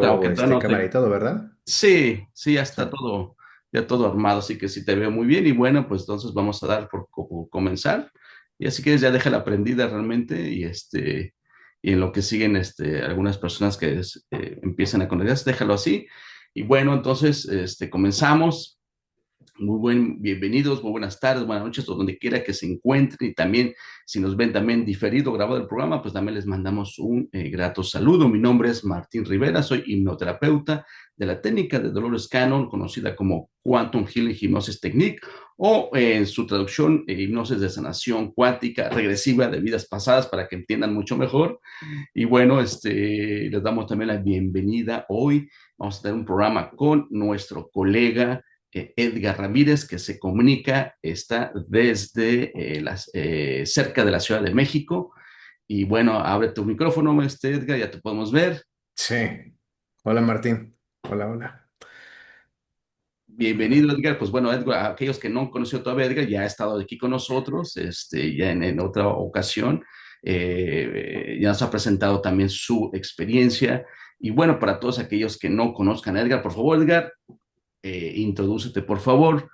Claro que todavía no cámara y todo, ¿verdad? Sí, sí, ya Sí. está todo, ya todo armado, así que sí te veo muy bien y bueno, pues entonces vamos a dar por comenzar. Y así que ya deja la aprendida realmente y en lo que siguen algunas personas que empiezan a conectarse, déjalo así. Y bueno, entonces comenzamos. Bienvenidos, muy buenas tardes, buenas noches, o donde quiera que se encuentren. Y también, si nos ven también diferido, grabado el programa, pues también les mandamos un grato saludo. Mi nombre es Martín Rivera, soy hipnoterapeuta de la técnica de Dolores Cannon, conocida como Quantum Healing Hypnosis Technique, o en su traducción, hipnosis de sanación cuántica regresiva de vidas pasadas, para que entiendan mucho mejor. Y bueno, les damos también la bienvenida hoy. Vamos a tener un programa con nuestro colega Edgar Ramírez, que se comunica, está desde cerca de la Ciudad de México. Y bueno, abre tu micrófono, Edgar, ya te podemos ver. Sí. Hola Martín. Hola, hola. Bienvenido, Edgar. Pues bueno, Edgar, a aquellos que no han conocido todavía, Edgar ya ha estado aquí con nosotros, ya en otra ocasión. Ya nos ha presentado también su experiencia. Y bueno, para todos aquellos que no conozcan a Edgar, por favor, Edgar, introdúcete, por favor,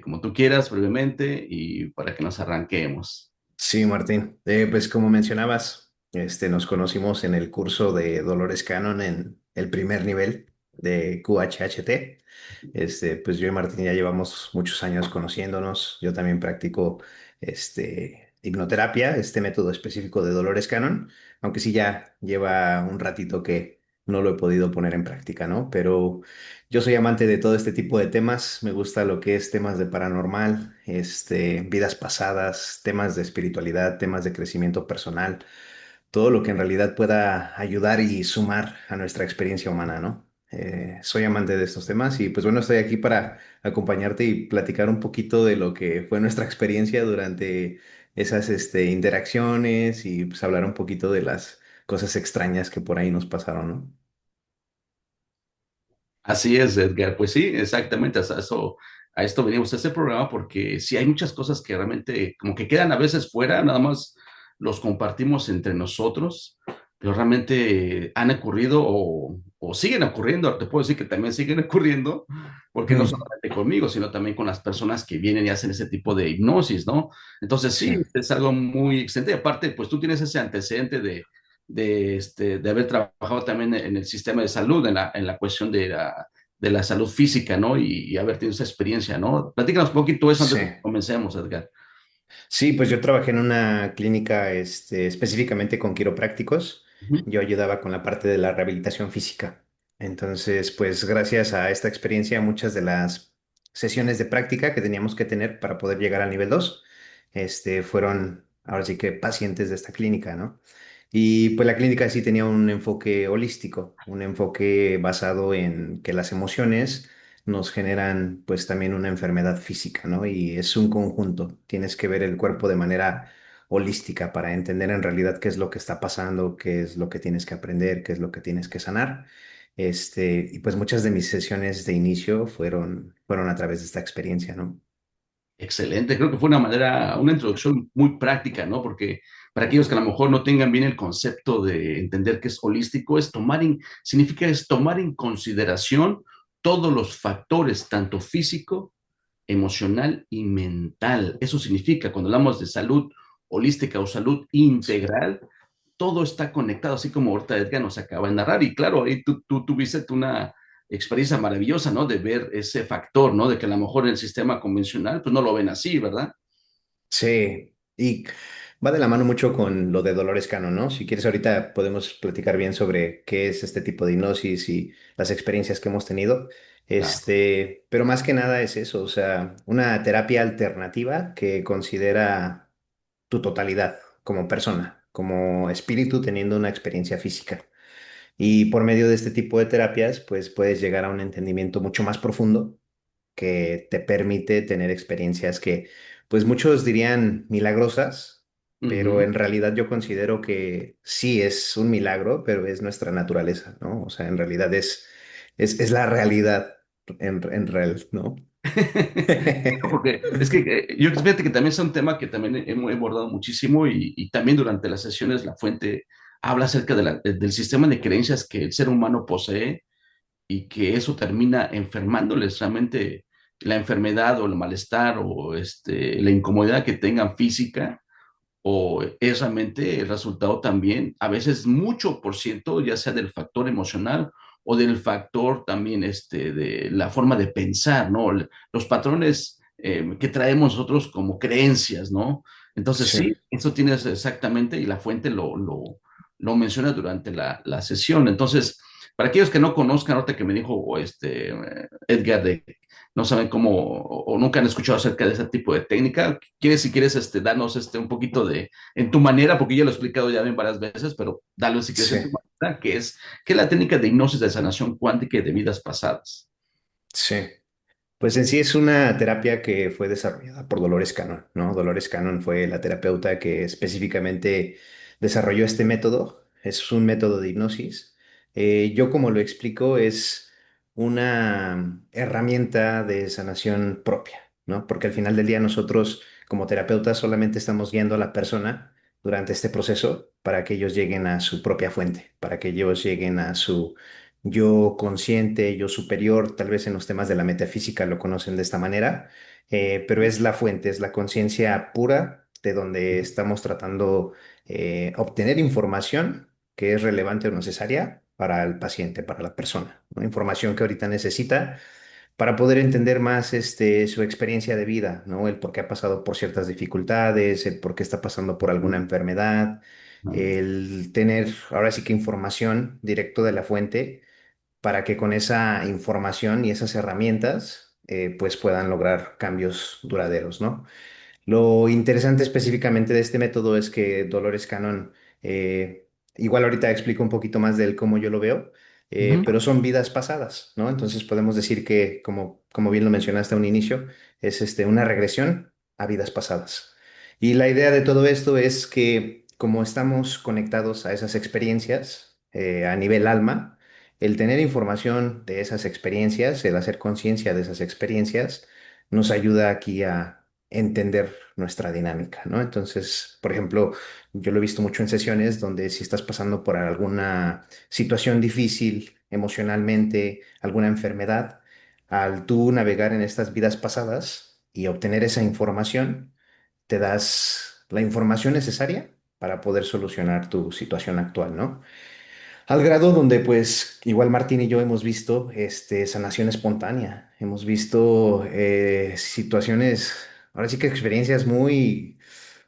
como tú quieras, brevemente, y para que nos arranquemos. Sí, Martín. Pues como mencionabas, nos conocimos en el curso de Dolores Cannon en el primer nivel de QHHT. Pues yo y Martín ya llevamos muchos años conociéndonos. Yo también practico hipnoterapia, este método específico de Dolores Cannon, aunque sí ya lleva un ratito que no lo he podido poner en práctica, ¿no? Pero yo soy amante de todo este tipo de temas, me gusta lo que es temas de paranormal, vidas pasadas, temas de espiritualidad, temas de crecimiento personal, todo lo que en realidad pueda ayudar y sumar a nuestra experiencia humana, ¿no? Soy amante de estos temas y pues bueno, estoy aquí para acompañarte y platicar un poquito de lo que fue nuestra experiencia durante esas interacciones y pues hablar un poquito de las cosas extrañas que por ahí nos pasaron, ¿no? Así es, Edgar. Pues sí, exactamente. A esto venimos a este programa porque sí hay muchas cosas que realmente como que quedan a veces fuera, nada más los compartimos entre nosotros, pero realmente han ocurrido o siguen ocurriendo. Te puedo decir que también siguen ocurriendo, porque no Mm, solamente conmigo, sino también con las personas que vienen y hacen ese tipo de hipnosis, ¿no? Entonces sí. sí, es algo muy excelente. Y aparte, pues tú tienes ese antecedente de haber trabajado también en el sistema de salud, en la cuestión de la salud física, ¿no? Y haber tenido esa experiencia, ¿no? Platícanos un poquito eso antes Sí. de que comencemos, Edgar. Sí, pues yo trabajé en una clínica, específicamente con quiroprácticos. Ujú. Yo ayudaba con la parte de la rehabilitación física. Entonces, pues gracias a esta experiencia, muchas de las sesiones de práctica que teníamos que tener para poder llegar al nivel 2, fueron ahora sí que pacientes de esta clínica, ¿no? Y pues la clínica sí tenía un enfoque holístico, un enfoque basado en que las emociones nos generan pues también una enfermedad física, ¿no? Y es un conjunto. Tienes que ver el cuerpo de manera holística para entender en realidad qué es lo que está pasando, qué es lo que tienes que aprender, qué es lo que tienes que sanar. Y pues muchas de mis sesiones de inicio fueron a través de esta experiencia, ¿no? Excelente, creo que fue una introducción muy práctica, ¿no? Porque para aquellos que a lo mejor no tengan bien el concepto de entender que es holístico, significa es tomar en consideración todos los factores, tanto físico, emocional y mental. Eso significa, cuando hablamos de salud holística o salud integral, todo está conectado, así como ahorita Edgar nos acaba de narrar. Y claro, ahí tú tuviste una experiencia maravillosa, ¿no? De ver ese factor, ¿no? De que a lo mejor en el sistema convencional, pues no lo ven así, ¿verdad? Sí, y va de la mano mucho con lo de Dolores Cano, ¿no? Si quieres, ahorita podemos platicar bien sobre qué es este tipo de hipnosis y las experiencias que hemos tenido. Claro. Pero más que nada es eso, o sea, una terapia alternativa que considera tu totalidad como persona, como espíritu teniendo una experiencia física. Y por medio de este tipo de terapias, pues puedes llegar a un entendimiento mucho más profundo que te permite tener experiencias que, pues muchos dirían milagrosas, pero Ujú. en realidad yo considero que sí es un milagro, pero es nuestra naturaleza, ¿no? O sea, en realidad es la realidad en real, ¿no? Porque es que yo fíjate que también es un tema que también hemos abordado muchísimo y también durante las sesiones La Fuente habla acerca del sistema de creencias que el ser humano posee y que eso termina enfermándoles realmente la enfermedad o el malestar o la incomodidad que tengan física o es realmente el resultado también, a veces mucho por ciento, ya sea del factor emocional o del factor también de la forma de pensar, ¿no? Los patrones que traemos nosotros como creencias, ¿no? Entonces Sí, sí, eso tienes exactamente y la fuente lo menciona durante la sesión. Entonces, para aquellos que no conozcan, ahorita que me dijo Edgar de no saben cómo o nunca han escuchado acerca de ese tipo de técnica. ¿Quieres, si quieres, darnos un poquito en tu manera, porque ya lo he explicado ya bien varias veces, pero dale si quieres sí, en tu manera, que es la técnica de hipnosis de sanación cuántica y de vidas pasadas? sí. Pues en sí es una terapia que fue desarrollada por Dolores Cannon, ¿no? Dolores Cannon fue la terapeuta que específicamente desarrolló este método. Es un método de hipnosis. Yo como lo explico es una herramienta de sanación propia, ¿no? Porque al final del día nosotros como terapeutas solamente estamos guiando a la persona durante este proceso para que ellos lleguen a su propia fuente, para que ellos lleguen a su yo consciente, yo superior, tal vez en los temas de la metafísica lo conocen de esta manera, pero es la fuente, es la conciencia pura de donde estamos tratando obtener información que es relevante o necesaria para el paciente, para la persona, ¿no? Información que ahorita necesita para poder entender más su experiencia de vida, ¿no? El por qué ha pasado por ciertas dificultades, el por qué está pasando por alguna enfermedad, el tener ahora sí que información directo de la fuente para que con esa información y esas herramientas pues puedan lograr cambios duraderos, ¿no? Lo interesante específicamente de este método es que Dolores Cannon, igual ahorita explico un poquito más del cómo yo lo veo, Ujú. pero son vidas pasadas, ¿no? Entonces podemos decir que, como bien lo mencionaste a un inicio, es una regresión a vidas pasadas. Y la idea de todo esto es que como estamos conectados a esas experiencias a nivel alma, el tener información de esas experiencias, el hacer conciencia de esas experiencias, nos ayuda aquí a entender nuestra dinámica, ¿no? Entonces, por ejemplo, yo lo he visto mucho en sesiones donde si estás pasando por alguna situación difícil emocionalmente, alguna enfermedad, al tú navegar en estas vidas pasadas y obtener esa información, te das la información necesaria para poder solucionar tu situación actual, ¿no? Al grado donde, pues, igual Martín y yo hemos visto sanación espontánea, hemos visto situaciones, ahora sí que experiencias muy,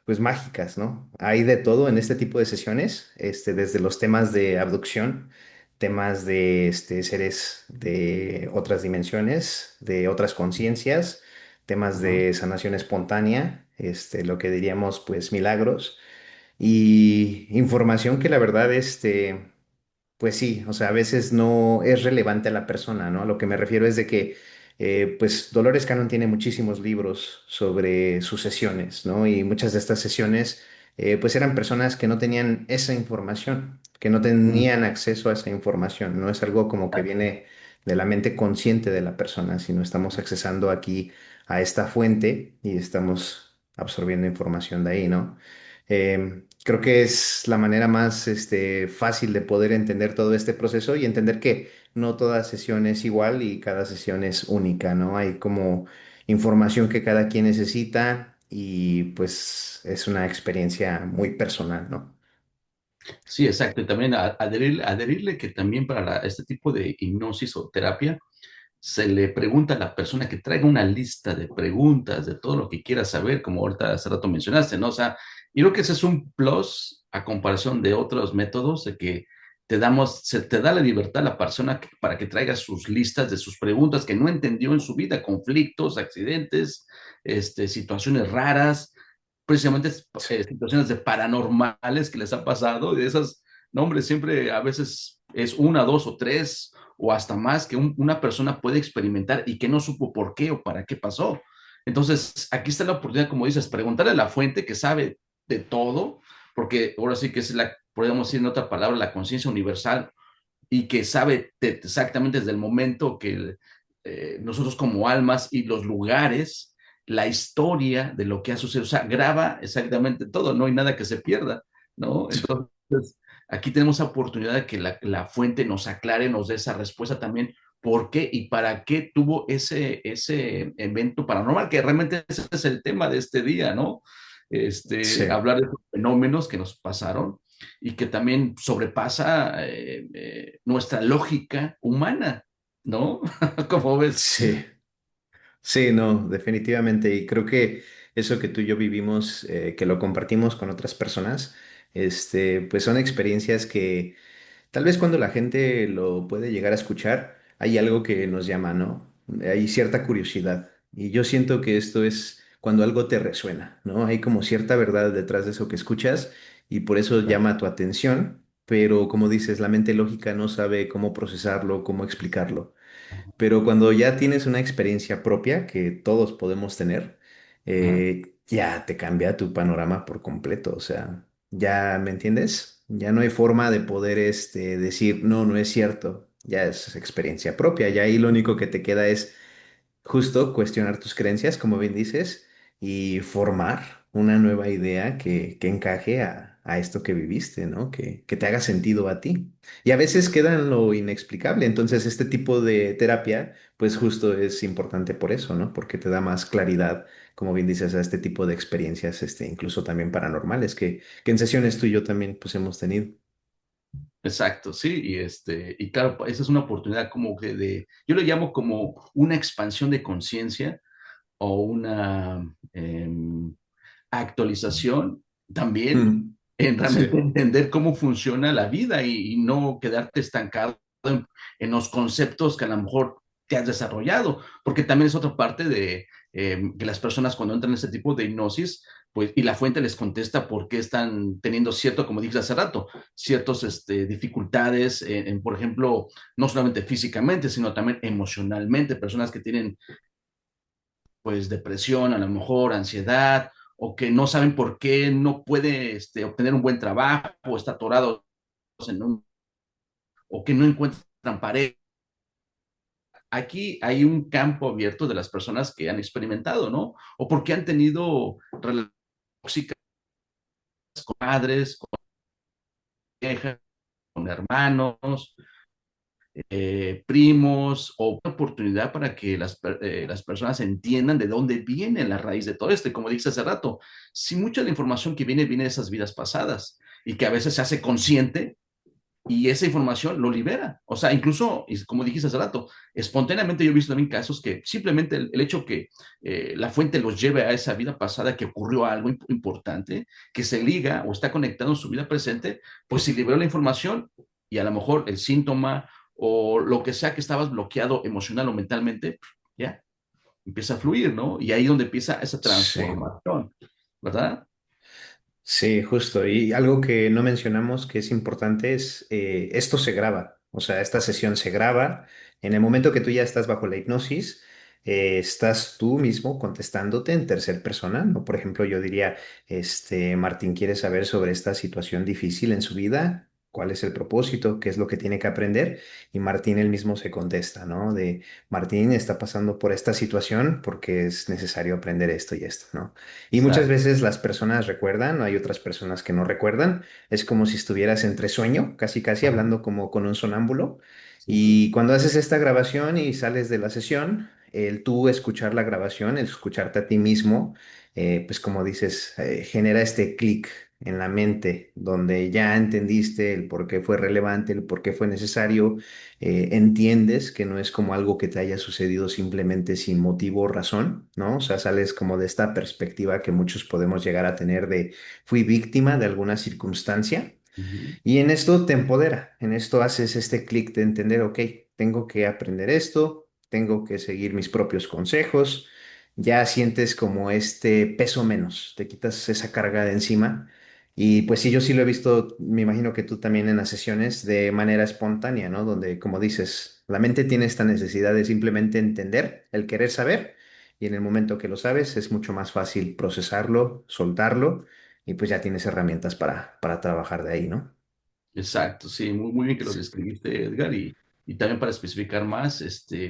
pues, mágicas, ¿no? Hay de todo en este tipo de sesiones, desde los temas de abducción, temas de seres de otras dimensiones, de otras conciencias, temas Ajá. de sanación espontánea, lo que diríamos, pues, milagros y información que la verdad, pues sí, o sea, a veces no es relevante a la persona, ¿no? A lo que me refiero es de que, pues, Dolores Cannon tiene muchísimos libros sobre sus sesiones, ¿no? Y muchas de estas sesiones, pues, eran personas que no tenían esa información, que no Mm. tenían acceso a esa información. No es algo como que Exacto. viene de la mente consciente de la persona, sino estamos accesando aquí a esta fuente y estamos absorbiendo información de ahí, ¿no? Creo que es la manera más fácil de poder entender todo este proceso y entender que no toda sesión es igual y cada sesión es única, ¿no? Hay como información que cada quien necesita y pues es una experiencia muy personal, ¿no? Sí, exacto. Y también adherirle que también para este tipo de hipnosis o terapia, se le pregunta a la persona que traiga una lista de preguntas de todo lo que quiera saber, como ahorita hace rato mencionaste, ¿no? O sea, yo creo que ese es un plus a comparación de otros métodos de que se te da la libertad a la persona para que traiga sus listas de sus preguntas que no entendió en su vida, conflictos, accidentes, situaciones raras, precisamente situaciones de paranormales que les ha pasado, de esas, no, hombre, siempre a veces es una, dos o tres o hasta más que una persona puede experimentar y que no supo por qué o para qué pasó. Entonces, aquí está la oportunidad, como dices, preguntarle a la fuente que sabe de todo, porque ahora sí que es podemos decir en otra palabra, la conciencia universal y que sabe exactamente desde el momento que nosotros como almas y los lugares, la historia de lo que ha sucedido, o sea, graba exactamente todo, no hay nada que se pierda, ¿no? Entonces, Aquí tenemos la oportunidad de que la fuente nos aclare, nos dé esa respuesta también, por qué y para qué tuvo ese evento paranormal, que realmente ese es el tema de este día, ¿no? Sí, Hablar de los fenómenos que nos pasaron y que también sobrepasa nuestra lógica humana, ¿no? Como ves. sí. Sí, no, definitivamente. Y creo que eso que tú y yo vivimos, que lo compartimos con otras personas, pues son experiencias que tal vez cuando la gente lo puede llegar a escuchar, hay algo que nos llama, ¿no? Hay cierta curiosidad. Y yo siento que esto es cuando algo te resuena, ¿no? Hay como cierta verdad detrás de eso que escuchas y por eso llama tu atención, pero como dices, la mente lógica no sabe cómo procesarlo, cómo explicarlo. Pero cuando ya tienes una experiencia propia que todos podemos tener, Ajá. ya te cambia tu panorama por completo. O sea, ya me entiendes. Ya no hay forma de poder decir, no, no es cierto. Ya es experiencia propia. Ya ahí lo único que te queda es justo cuestionar tus creencias, como bien dices, y formar una nueva idea que encaje a esto que viviste, ¿no? Que te haga sentido a ti. Y a veces queda en lo inexplicable. Entonces, este tipo de terapia, pues justo es importante por eso, ¿no? Porque te da más claridad, como bien dices, a este tipo de experiencias, incluso también paranormales, que en sesiones tú y yo también, pues, hemos tenido. Exacto, sí, y claro, esa es una oportunidad como que yo le llamo como una expansión de conciencia o una actualización también Mm, en realmente sí, entender cómo funciona la vida y no quedarte estancado en los conceptos que a lo mejor te has desarrollado, porque también es otra parte de que las personas cuando entran en este tipo de hipnosis, pues, y la fuente les contesta por qué están teniendo cierto, como dije hace rato, ciertas dificultades, por ejemplo, no solamente físicamente, sino también emocionalmente, personas que tienen pues depresión, a lo mejor ansiedad, o que no saben por qué no puede obtener un buen trabajo, o está atorado en o que no encuentran pareja. Aquí hay un campo abierto de las personas que han experimentado, ¿no? O porque han tenido relaciones tóxicas con padres, con hijas, con hermanos, primos, o una oportunidad para que las personas entiendan de dónde viene la raíz de todo esto. Y como dije hace rato, si mucha de la información que viene de esas vidas pasadas y que a veces se hace consciente y esa información lo libera. O sea, incluso, como dijiste hace rato, espontáneamente yo he visto también casos que simplemente el hecho que la fuente los lleve a esa vida pasada, que ocurrió algo importante, que se liga o está conectado en su vida presente, pues se liberó la información y a lo mejor el síntoma o lo que sea que estabas bloqueado emocional o mentalmente, ya empieza a fluir, ¿no? Y ahí es donde empieza esa sí. transformación, ¿verdad? Sí, justo. Y algo que no mencionamos que es importante es, esto se graba, o sea, esta sesión se graba. En el momento que tú ya estás bajo la hipnosis, estás tú mismo contestándote en tercer persona, ¿no? Por ejemplo, yo diría, Martín quiere saber sobre esta situación difícil en su vida, cuál es el propósito, qué es lo que tiene que aprender, y Martín él mismo se contesta, ¿no? De Martín está pasando por esta situación porque es necesario aprender esto y esto, ¿no? Y muchas Exacto. veces las personas recuerdan, hay otras personas que no recuerdan. Es como si estuvieras entre sueño, casi casi Ajá. hablando como con un sonámbulo. Sí, sí. Y cuando haces esta grabación y sales de la sesión, el tú escuchar la grabación, el escucharte a ti mismo, pues como dices, genera este clic en la mente donde ya entendiste el por qué fue relevante, el por qué fue necesario, entiendes que no es como algo que te haya sucedido simplemente sin motivo o razón, ¿no? O sea, sales como de esta perspectiva que muchos podemos llegar a tener de fui víctima de alguna circunstancia Ujú. y en esto te empodera, en esto haces este clic de entender, ok, tengo que aprender esto, tengo que seguir mis propios consejos, ya sientes como este peso menos, te quitas esa carga de encima. Y pues sí, yo sí lo he visto, me imagino que tú también en las sesiones de manera espontánea, ¿no? Donde, como dices, la mente tiene esta necesidad de simplemente entender, el querer saber, y en el momento que lo sabes es mucho más fácil procesarlo, soltarlo, y pues ya tienes herramientas para trabajar de ahí, ¿no? Exacto, sí, muy bien que lo Sí. describiste, Edgar, y también para especificar más,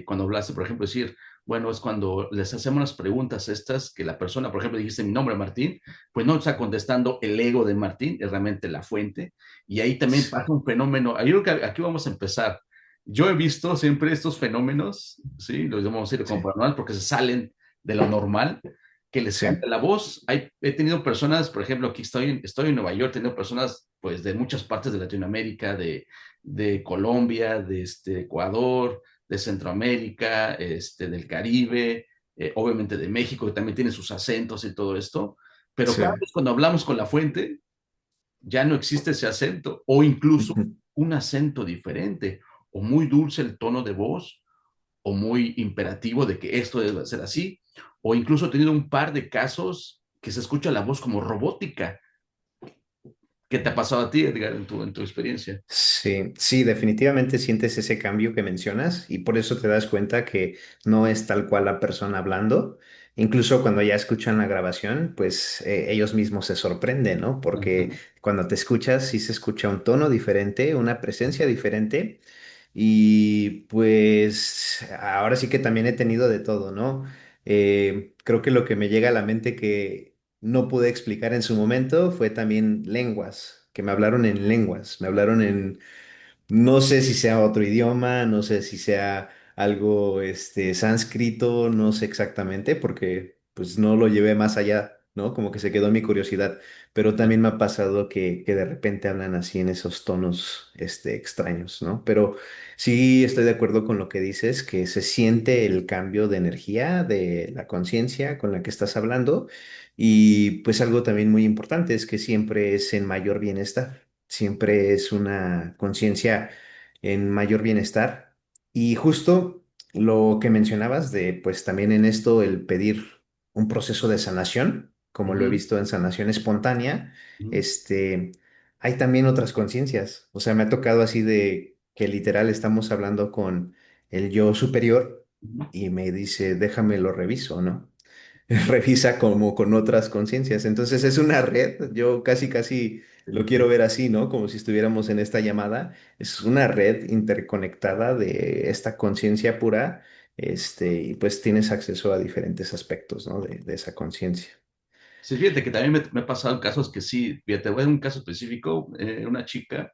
cuando hablaste, por ejemplo, decir, Bueno, es cuando les hacemos las preguntas estas que la persona, por ejemplo, dijiste mi nombre, Martín, pues no está contestando el ego de Martín, es realmente la fuente. Y ahí también Sí, pasa un fenómeno. Yo creo que aquí vamos a empezar. Yo he visto siempre estos fenómenos, ¿sí? Los vamos a ir como sí, paranormal porque se salen de lo normal, que les sí, cambia la voz. He tenido personas, por ejemplo, aquí estoy en Nueva York, he tenido personas pues de muchas partes de Latinoamérica, de Colombia, de Ecuador, de Centroamérica, del Caribe, obviamente de México, que también tiene sus acentos y todo esto, pero sí. cada vez cuando hablamos con la fuente, ya no existe ese acento, o incluso Ujú. un acento diferente, o muy dulce el tono de voz, o muy imperativo de que esto debe ser así, o incluso he tenido un par de casos que se escucha la voz como robótica. ¿Qué te ha pasado a ti, Edgar, en tu experiencia? Sí, sí, definitivamente sientes ese cambio que mencionas y por eso te das cuenta que no es tal cual la persona hablando. Incluso cuando ya escuchan la grabación, pues ellos mismos se sorprenden, ¿no? Porque cuando te escuchas, sí se escucha un tono diferente, una presencia diferente y pues ahora sí que también he tenido de todo, ¿no? Creo que lo que me llega a la mente que no pude explicar en su momento fue también lenguas, que me hablaron en lenguas, me hablaron en no sé si sea otro idioma, no sé si sea algo sánscrito, no sé exactamente, porque pues no lo llevé más allá, ¿no? Como que se quedó mi curiosidad, pero también me ha pasado que de repente hablan así en esos tonos extraños, ¿no? Pero sí estoy de acuerdo con lo que dices, que se siente el cambio de energía, de la conciencia con la que estás hablando, y pues algo también muy importante es que siempre es en mayor bienestar. Siempre es una conciencia en mayor bienestar. Y justo lo que mencionabas de, pues también en esto, el pedir un proceso de sanación, como lo he Ujú, visto en sanación espontánea, ujú, este, hay también otras conciencias. O sea, me ha tocado así de que literal estamos hablando con el yo superior ujú. y me dice, déjame lo reviso, ¿no? Revisa como con otras conciencias. Entonces es una red, yo casi casi lo Sí. quiero ver así, ¿no? Como si estuviéramos en esta llamada. Es una red interconectada de esta conciencia pura, y pues tienes acceso a diferentes aspectos, ¿no? De esa conciencia. Sí, fíjate que también me ha pasado casos que sí, fíjate, voy a un caso específico, una chica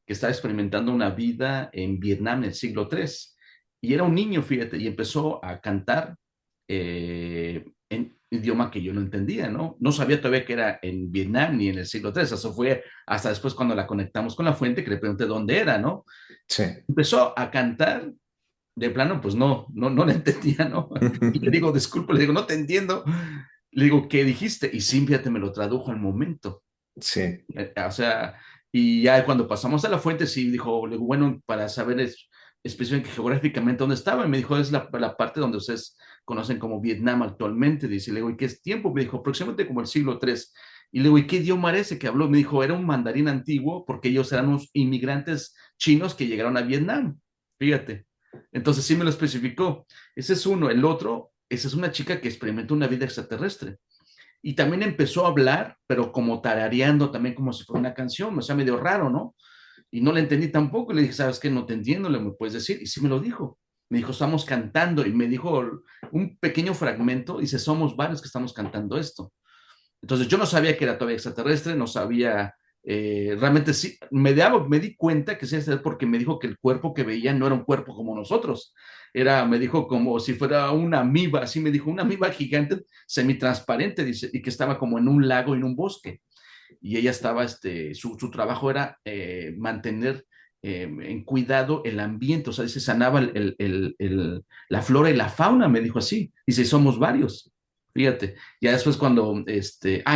que estaba experimentando una vida en Vietnam en el siglo III y era un niño, fíjate, y empezó a cantar en idioma que yo no entendía, ¿no? No sabía todavía que era en Vietnam ni en el siglo III, eso fue hasta después cuando la conectamos con la fuente que le pregunté dónde era, ¿no? Sí. Empezó a cantar, de plano, pues no la entendía, ¿no? Y le digo, disculpe, le digo, no te entiendo. Le digo, ¿qué dijiste? Y sí, fíjate, me lo tradujo al momento. Sí, O sea, y ya cuando pasamos a la fuente, sí, dijo, le digo, bueno, para saber específicamente geográficamente dónde estaba, y me dijo, es la parte donde ustedes conocen como Vietnam actualmente. Dice, le digo, ¿y qué es tiempo? Me dijo, aproximadamente como el siglo III. Y le digo, ¿y qué idioma era ese que habló? Me dijo, era un mandarín antiguo, porque ellos eran unos inmigrantes chinos que llegaron a Vietnam. Fíjate. Entonces sí me lo especificó. Ese es uno. El otro, esa es una chica que experimentó una vida extraterrestre. Y también empezó a hablar, pero como tarareando también como si fuera una canción, o sea, medio raro, ¿no? Y no le entendí tampoco, le dije, ¿sabes qué? No te entiendo, le me puedes decir, y sí me lo dijo. Me dijo, estamos cantando, y me dijo un pequeño fragmento, dice, somos varios que estamos cantando esto. Entonces yo no sabía que era todavía extraterrestre, no sabía, realmente sí, me di cuenta que sí, es porque me dijo que el cuerpo que veía no era un cuerpo como nosotros, me dijo como si fuera una amiba, así me dijo, una amiba gigante, semitransparente, dice, y que estaba como en un lago, en un bosque, y ella estaba, su trabajo era mantener en cuidado el ambiente, o sea, dice, sanaba la flora y la fauna, me dijo así, dice, somos varios. Fíjate, ya después cuando,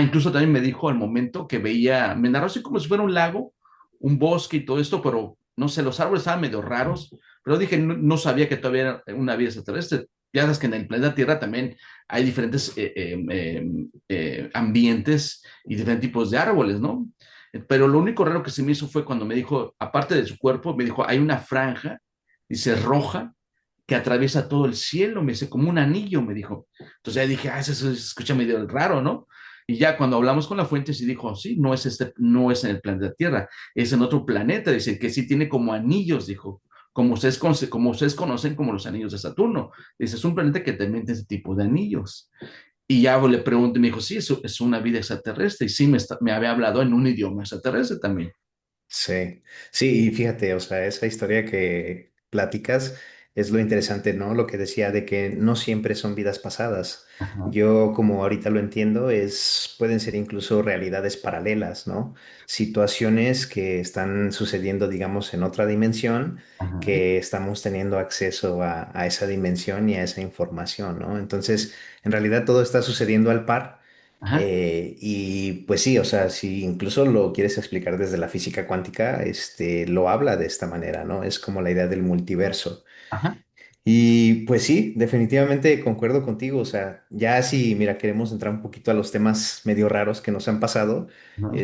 incluso también me dijo al momento que veía, me narró así como si fuera un lago, un bosque y todo esto, pero no sé, los árboles estaban medio raros, pero dije, no sabía que todavía era una vida extraterrestre. Ya sabes que en el planeta Tierra también hay diferentes ambientes y diferentes tipos de árboles, ¿no? Pero lo único raro que se me hizo fue cuando me dijo, aparte de su cuerpo, me dijo, hay una franja, dice, roja, que atraviesa todo el cielo, me dice, como un anillo, me dijo. Entonces ya dije, eso se escucha medio raro, ¿no? Y ya cuando hablamos con la fuente, sí dijo, sí, no es en el planeta Tierra, es en otro planeta, dice que sí tiene como anillos, dijo, como ustedes conocen como los anillos de Saturno. Dice, es un planeta que también tiene ese tipo de anillos. Y ya le pregunté y me dijo, sí, eso es una vida extraterrestre. Y sí, me había hablado en un idioma extraterrestre también. Sí, sí, y fíjate, o sea, esa historia que platicas es lo interesante, ¿no? Lo que decía de que no siempre son vidas pasadas. Ajá, Yo, como ahorita lo entiendo, pueden ser incluso realidades paralelas, ¿no? Situaciones que están sucediendo, digamos, en otra dimensión, ajá, que estamos teniendo acceso a esa dimensión y a esa información, ¿no? Entonces, en realidad todo está sucediendo al par. ajá, Y pues sí, o sea, si incluso lo quieres explicar desde la física cuántica, lo habla de esta manera, ¿no? Es como la idea del multiverso. ajá, Y pues sí, definitivamente concuerdo contigo. O sea, ya si, mira, queremos entrar un poquito a los temas medio raros que nos han pasado, ajá,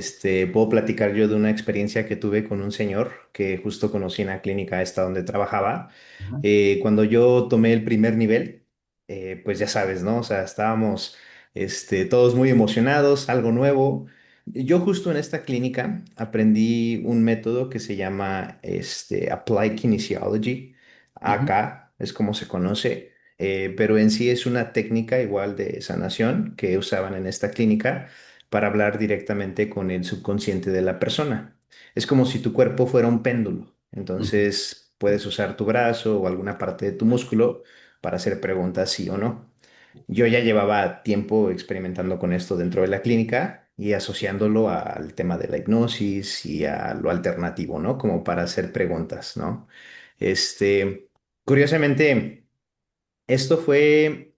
puedo platicar yo de una experiencia que tuve con un señor que justo conocí en la clínica esta donde trabajaba. ajá, Cuando yo tomé el primer nivel, pues ya sabes, ¿no? O sea, estábamos, todos muy emocionados, algo nuevo. Yo justo en esta clínica aprendí un método que se llama, Applied Kinesiology. ujú, Acá es como se conoce, pero en sí es una técnica igual de sanación que usaban en esta clínica para hablar directamente con el subconsciente de la persona. Es como si tu cuerpo fuera un péndulo, ujú, entonces puedes usar tu brazo o alguna parte de tu músculo para hacer preguntas sí o no. Yo ya llevaba tiempo experimentando con esto dentro de la clínica y asociándolo al tema de la hipnosis y a lo alternativo, ¿no? Como para hacer preguntas, ¿no? Curiosamente, esto fue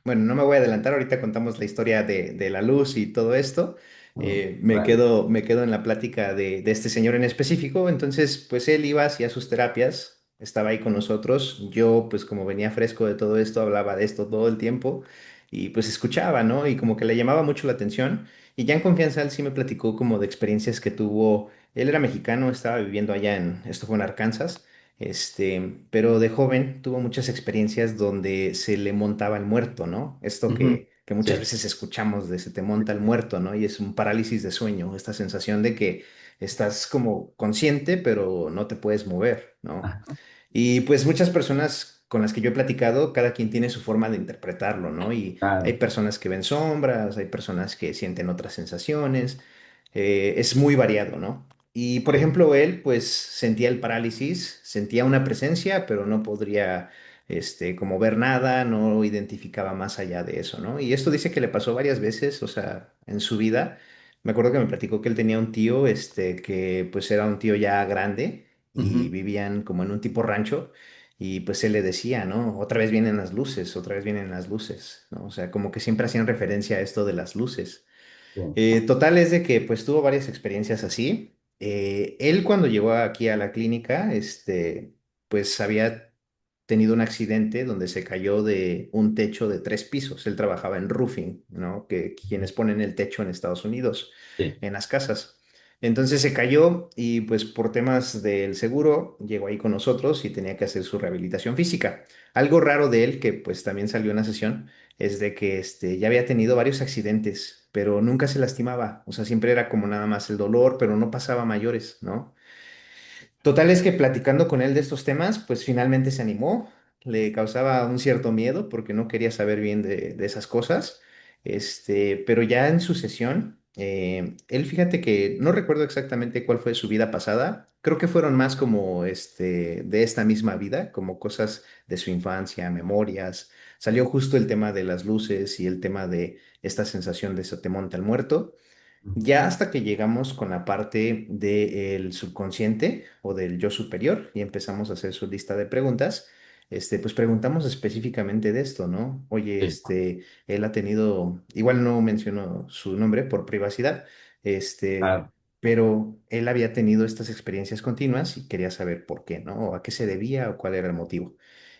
bueno, no me voy a adelantar, ahorita contamos la historia de la luz y todo esto. ujú, Me vale, me quedo en la plática de este señor en específico. Entonces, pues él iba, hacía sus terapias, estaba ahí con nosotros. Yo, pues como venía fresco de todo esto, hablaba de esto todo el tiempo y pues escuchaba, ¿no? Y como que le llamaba mucho la atención. Y ya en confianza él sí me platicó como de experiencias que tuvo. Él era mexicano, estaba viviendo allá esto fue en Arkansas. Pero de joven tuvo muchas experiencias donde se le montaba el muerto, ¿no? Esto ujú, que muchas sí, veces escuchamos de se te monta el muerto, ¿no? Y es un parálisis de sueño, esta sensación de que estás como consciente, pero no te puedes mover, ¿no? ajá, Y pues muchas personas con las que yo he platicado, cada quien tiene su forma de interpretarlo, ¿no? Y hay claro, personas que ven sombras, hay personas que sienten otras sensaciones, es muy variado, ¿no? Y por sí, ejemplo, él pues sentía el parálisis, sentía una presencia, pero no podría, como ver nada, no identificaba más allá de eso, ¿no? Y esto dice que le pasó varias veces, o sea, en su vida. Me acuerdo que me platicó que él tenía un tío, que pues era un tío ya grande y ujú, vivían como en un tipo rancho. Y pues él le decía, ¿no? Otra vez vienen las luces, otra vez vienen las luces, ¿no? O sea, como que siempre hacían referencia a esto de las luces. sí, Total es de que pues tuvo varias experiencias así. Él cuando llegó aquí a la clínica, pues había tenido un accidente donde se cayó de un techo de 3 pisos. Él trabajaba en roofing, ¿no? Que quienes ponen el techo en Estados Unidos, sí, en las casas. Entonces se cayó y pues por temas del seguro llegó ahí con nosotros y tenía que hacer su rehabilitación física. Algo raro de él que pues también salió en la sesión es de que ya había tenido varios accidentes, pero nunca se lastimaba. O sea, siempre era como nada más el dolor, pero no pasaba a mayores, ¿no? Total es que platicando con él de estos temas, pues finalmente se animó. Le causaba un cierto miedo porque no quería saber bien de esas cosas. Pero ya en su sesión, él fíjate que no recuerdo exactamente cuál fue su vida pasada. Creo que fueron más como de esta misma vida, como cosas de su infancia, memorias. Salió justo el tema de las luces y el tema de esta sensación de se te monta el muerto. ujú, Ya hasta que llegamos con la parte del subconsciente o del yo superior y empezamos a hacer su lista de preguntas, pues preguntamos específicamente de esto, ¿no? Oye, sí, él ha tenido, igual no menciono su nombre por privacidad, este, claro, pero él había tenido estas experiencias continuas y quería saber por qué, ¿no? O a qué se debía o cuál era el motivo.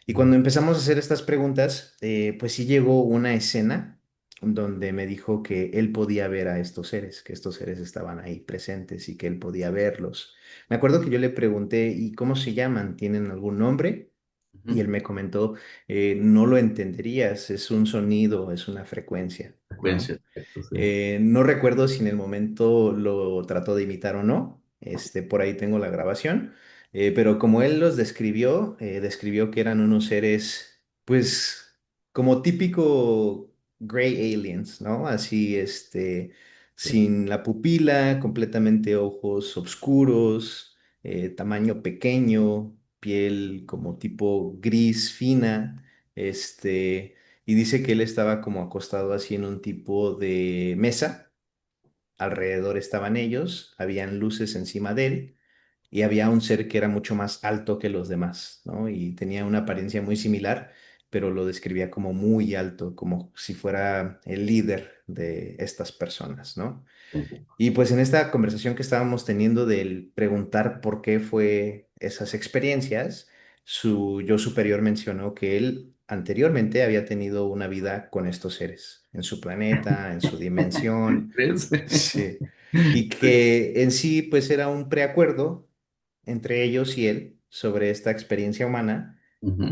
Y ujú, cuando empezamos a hacer estas preguntas, pues sí llegó una escena donde me dijo que él podía ver a estos seres, que estos seres estaban ahí presentes y que él podía verlos. Me acuerdo que yo le pregunté, ¿y cómo se llaman? ¿Tienen algún nombre? Y ujú, él me comentó, no lo entenderías, es un sonido, es una frecuencia, ¿no? frecuencia, perfecto, sí, No recuerdo si en el momento lo trató de imitar o no. Por ahí tengo la grabación. Pero como él los describió, describió que eran unos seres, pues, como típico gray aliens, ¿no? Así, sin la pupila, completamente ojos oscuros, tamaño pequeño, piel como tipo gris fina, y dice que él estaba como acostado así en un tipo de mesa. Alrededor estaban ellos, habían luces encima de él y había un ser que era mucho más alto que los demás, ¿no? Y tenía una apariencia muy similar, pero lo describía como muy alto, como si fuera el líder de estas personas, ¿no? Y pues en esta conversación que estábamos teniendo del preguntar por qué fue esas experiencias, su yo superior mencionó que él anteriormente había tenido una vida con estos seres, en su planeta, en su dimensión. ¿Crees? Sí. Y Sí. que en sí, pues era un preacuerdo entre ellos y él sobre esta experiencia humana,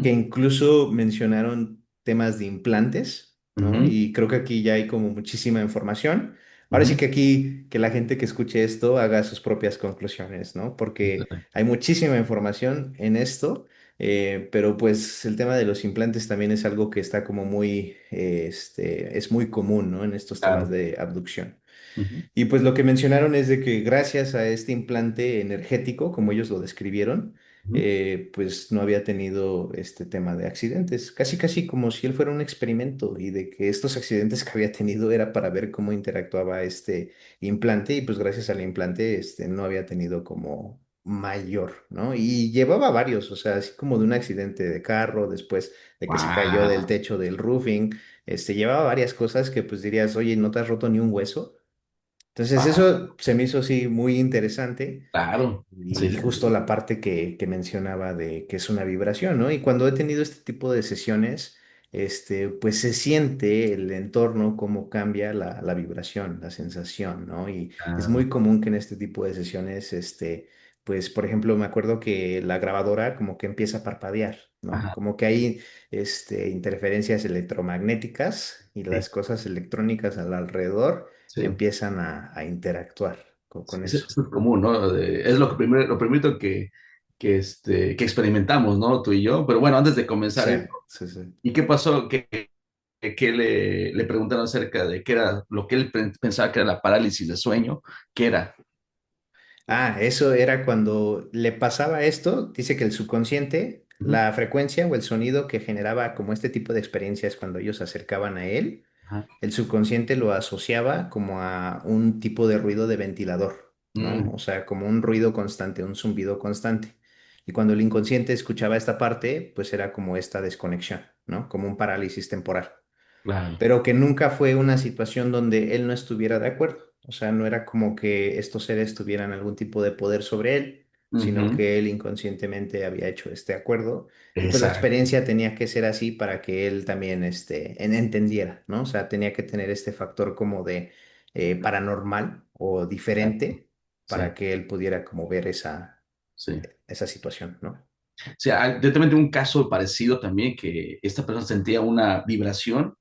que Ujú, incluso mencionaron temas de implantes, ¿no? ujú, Y creo que aquí ya hay como muchísima información. Ahora sí ujú. que aquí, que la gente que escuche esto haga sus propias conclusiones, ¿no? Porque hay muchísima información en esto. Pero pues el tema de los implantes también es algo que está como muy, es muy común, ¿no? En estos temas Claro. de abducción. Ujú, Y pues lo que mencionaron es de que gracias a este implante energético, como ellos lo describieron, ujú. pues no había tenido este tema de accidentes. Casi, casi como si él fuera un experimento y de que estos accidentes que había tenido era para ver cómo interactuaba este implante y pues gracias al implante no había tenido como mayor, ¿no? Y llevaba varios, o sea, así como de un accidente de carro, después de que se cayó del Wow, techo del roofing, llevaba varias cosas que pues dirías, oye, ¿no te has roto ni un hueso? Entonces wow, eso se me hizo así muy interesante claro. Sí, y sí, justo sí. la parte que mencionaba de que es una vibración, ¿no? Y cuando he tenido este tipo de sesiones, pues se siente el entorno, cómo cambia la vibración, la sensación, ¿no? Y es muy Claro. común que en este tipo de sesiones, pues por ejemplo, me acuerdo que la grabadora como que empieza a parpadear, ¿no? Ajá, Como que hay, interferencias electromagnéticas y sí, las cosas electrónicas al alrededor sí. empiezan a interactuar con eso. Eso es común, ¿no? Es lo primero que experimentamos, ¿no? Tú y yo. Pero bueno, antes de comenzar Sí, esto, sí, sí. ¿y qué pasó? ¿Qué le preguntaron acerca de qué era lo que él pensaba que era la parálisis de sueño? ¿Qué era? Ah, eso era cuando le pasaba esto, dice que el subconsciente, Ujú, la frecuencia o el sonido que generaba como este tipo de experiencias cuando ellos se acercaban a él, ajá, el subconsciente lo asociaba como a un tipo de ruido de ventilador, ¿no? mm, O sea, como un ruido constante, un zumbido constante. Y cuando el inconsciente escuchaba esta parte, pues era como esta desconexión, ¿no? Como un parálisis temporal, claro. pero que nunca fue una situación donde él no estuviera de acuerdo. O sea, no era como que estos seres tuvieran algún tipo de poder sobre él, sino Ujú, que él inconscientemente había hecho este acuerdo y pues la exacto. experiencia tenía que ser así para que él también entendiera, ¿no? O sea, tenía que tener este factor como de paranormal o Exacto. diferente para Sí, que él pudiera como ver sí. esa situación, ¿no? O sea, yo también tengo un caso parecido también que esta persona sentía una vibración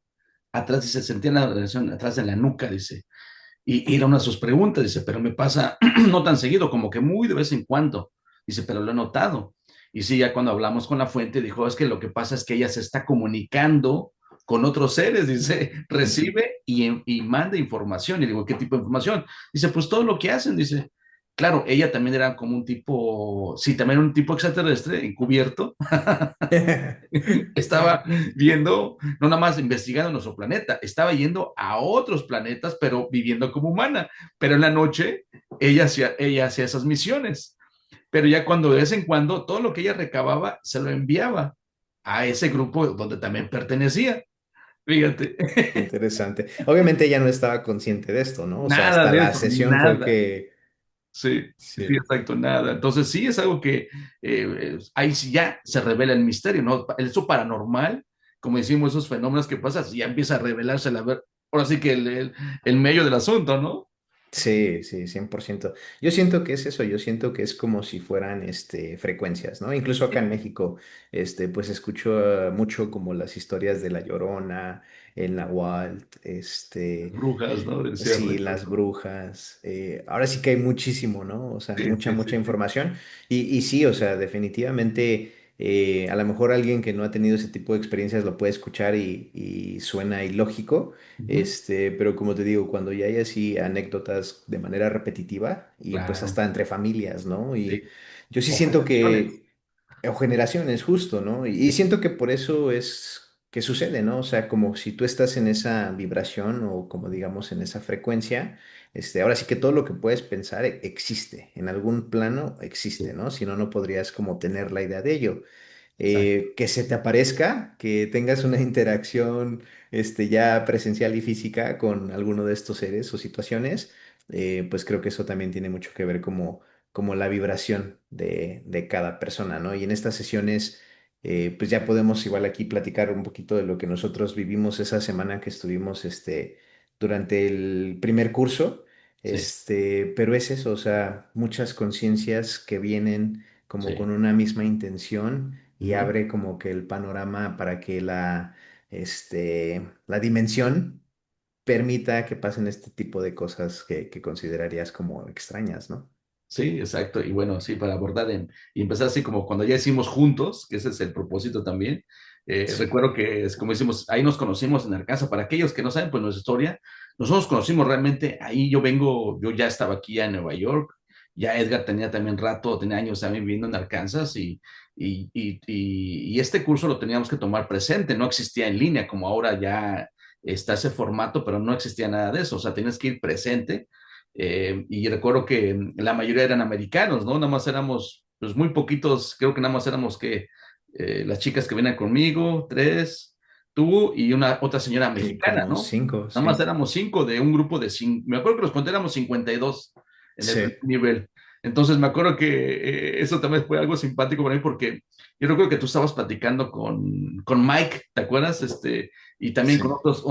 atrás, dice, sentía una vibración atrás de la nuca, dice. Y era una de sus preguntas, dice, pero me pasa no tan seguido, como que muy de vez en cuando. Dice, pero lo he notado. Y sí, ya cuando hablamos con la fuente, dijo, es que lo que pasa es que ella se está comunicando con otros seres, dice, Ujú. recibe y manda información. Y digo, ¿qué tipo de información? Dice, pues todo lo que hacen, dice. Claro, ella también era como un tipo, sí, también un tipo extraterrestre encubierto. Estaba viendo, no nada más investigando nuestro planeta, estaba yendo a otros planetas, pero viviendo como humana. Pero en la noche ella hacía esas misiones. Pero ya cuando de vez en cuando todo lo que ella recababa se lo enviaba a ese grupo donde también pertenecía. Fíjate, Qué interesante. Obviamente ella no estaba consciente de esto, ¿no? O sea, nada hasta de la eso, sesión fue nada. que... Sí, sí, Sí. exacto, nada. Entonces sí es algo que ahí sí ya se revela el misterio, ¿no? Eso paranormal, como decimos, esos fenómenos que pasan, sí ya empieza a revelarse la ver, ahora sí que el medio del asunto, ¿no? Sí, sí, 100%. Yo siento que es eso, yo siento que es como si fueran frecuencias, ¿no? Incluso acá en México, pues escucho mucho como las historias de La Llorona, el Nahuatl, Brujas, ¿no? Del cierre. sí, las brujas. Ahora sí que hay muchísimo, ¿no? O sea, Sí, mucha, sí, sí, mucha sí. información. Y sí, o sea, definitivamente, a lo mejor alguien que no ha tenido ese tipo de experiencias lo puede escuchar y suena ilógico. Ujú. Pero como te digo, cuando ya hay así anécdotas de manera repetitiva y pues Claro, hasta entre familias, ¿no? Y sí. yo sí O siento generaciones. o generaciones, justo, ¿no? Y siento que por eso es que sucede, ¿no? O sea, como si tú estás en esa vibración o como digamos en esa frecuencia, ahora sí que todo lo que puedes pensar existe, en algún plano existe, Sí, ¿no? Si no, no podrías como tener la idea de ello. exacto. Que se te aparezca, que tengas una interacción ya presencial y física con alguno de estos seres o situaciones, pues creo que eso también tiene mucho que ver como la vibración de cada persona, ¿no? Y en estas sesiones, pues ya podemos igual aquí platicar un poquito de lo que nosotros vivimos esa semana que estuvimos durante el primer curso, Sí, pero es eso, o sea, muchas conciencias que vienen como sí. con una misma intención y Ujú. abre como que el panorama para que la dimensión permita que pasen este tipo de cosas que considerarías como extrañas, ¿no? Sí, exacto. Y bueno, sí, para abordar y empezar así como cuando ya hicimos juntos, que ese es el propósito también. Sí, Recuerdo que es como decimos, ahí nos conocimos en Arkansas. Para aquellos que no saben, pues nuestra historia, nosotros conocimos realmente ahí. Yo ya estaba aquí ya en Nueva York. Ya Edgar tenía también rato, tenía años también viviendo en Arkansas y este curso lo teníamos que tomar presente. No existía en línea como ahora ya está ese formato, pero no existía nada de eso. O sea, tienes que ir presente y recuerdo que la mayoría eran americanos, ¿no? Nada más éramos, pues muy poquitos, creo que nada más éramos que las chicas que vienen conmigo, tres, tú y una otra señora sí, mexicana, como ¿no? cinco, Nada más sí. éramos cinco de un grupo de cinco. Me acuerdo que los conté éramos 52 en el Sí, primer nivel. Entonces me acuerdo que eso también fue algo simpático para mí porque yo recuerdo que tú estabas platicando con Mike, ¿te acuerdas? Y también con sí.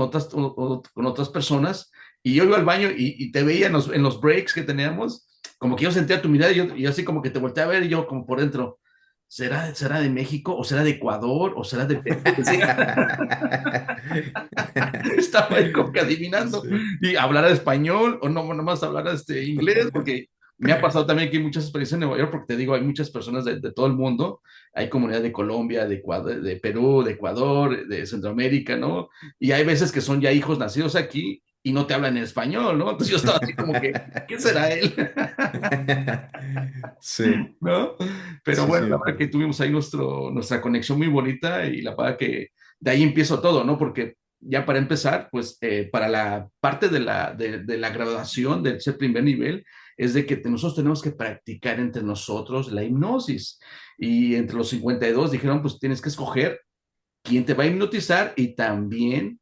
con otras personas y yo iba al baño y te veía en los breaks que teníamos, como que yo sentía tu mirada y yo así como que te volteé a ver y yo como por dentro, ¿será de México o será de Ecuador o será de Perú? Decía, estaba ahí como que adivinando Sí. y hablar español o no, nomás hablar inglés, porque me ha pasado también que hay muchas experiencias en Nueva York, porque te digo, hay muchas personas de todo el mundo, hay comunidad de Colombia, de Ecuador, de Perú, de Ecuador, de Centroamérica, ¿no? Y hay veces que son ya hijos nacidos aquí y no te hablan en español, ¿no? Entonces yo estaba así como que, ¿qué será él? Sí, ¿No? Pero sí, bueno, sí, me la verdad que acuerdo. tuvimos ahí nuestra conexión muy bonita y la verdad que de ahí empiezo todo, ¿no? Porque ya para empezar, pues para la parte de la graduación del ser primer nivel, es de que nosotros tenemos que practicar entre nosotros la hipnosis. Y entre los 52 dijeron, pues tienes que escoger quién te va a hipnotizar y también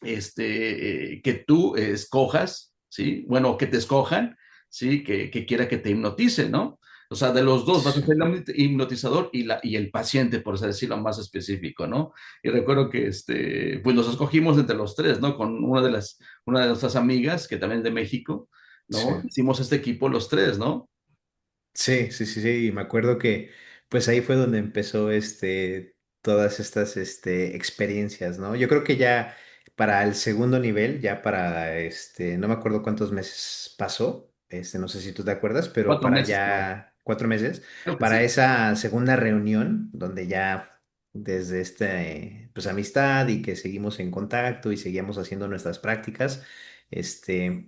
que tú escojas, ¿sí? Bueno, que te escojan, ¿sí? Que quiera que te hipnotice, ¿no? O sea, de los dos vas a Sí, ser el hipnotizador y el paciente, por así decirlo más específico, ¿no? Y recuerdo que, pues los escogimos entre los tres, ¿no? Con una de nuestras amigas, que también es de México, ¿no? sí. Hicimos este equipo los tres, ¿no? Sí, sí, sí, sí, y me acuerdo que pues ahí fue donde empezó todas estas experiencias, ¿no? Yo creo que ya para el segundo nivel, ya para no me acuerdo cuántos meses pasó, no sé si tú te acuerdas, pero Cuatro para meses, creo. ya 4 meses, Creo que para sí. esa segunda reunión, donde ya desde pues amistad y que seguimos en contacto y seguíamos haciendo nuestras prácticas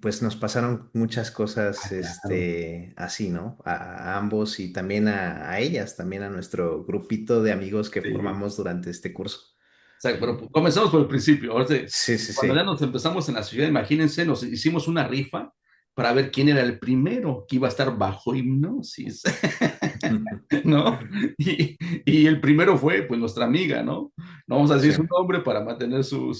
pues nos pasaron muchas cosas, Ah, claro. así, ¿no? A ambos y también a ellas, también a nuestro grupito de amigos que Sí. formamos durante este curso. O sea, pero comenzamos por el principio. Ahora, Sí, sí, cuando ya sí. nos empezamos en la ciudad, imagínense, nos hicimos una rifa para ver quién era el primero que iba a estar bajo hipnosis, ¿no? Y el primero fue, pues, nuestra amiga, ¿no? No vamos a decir Sí, su nombre para mantener su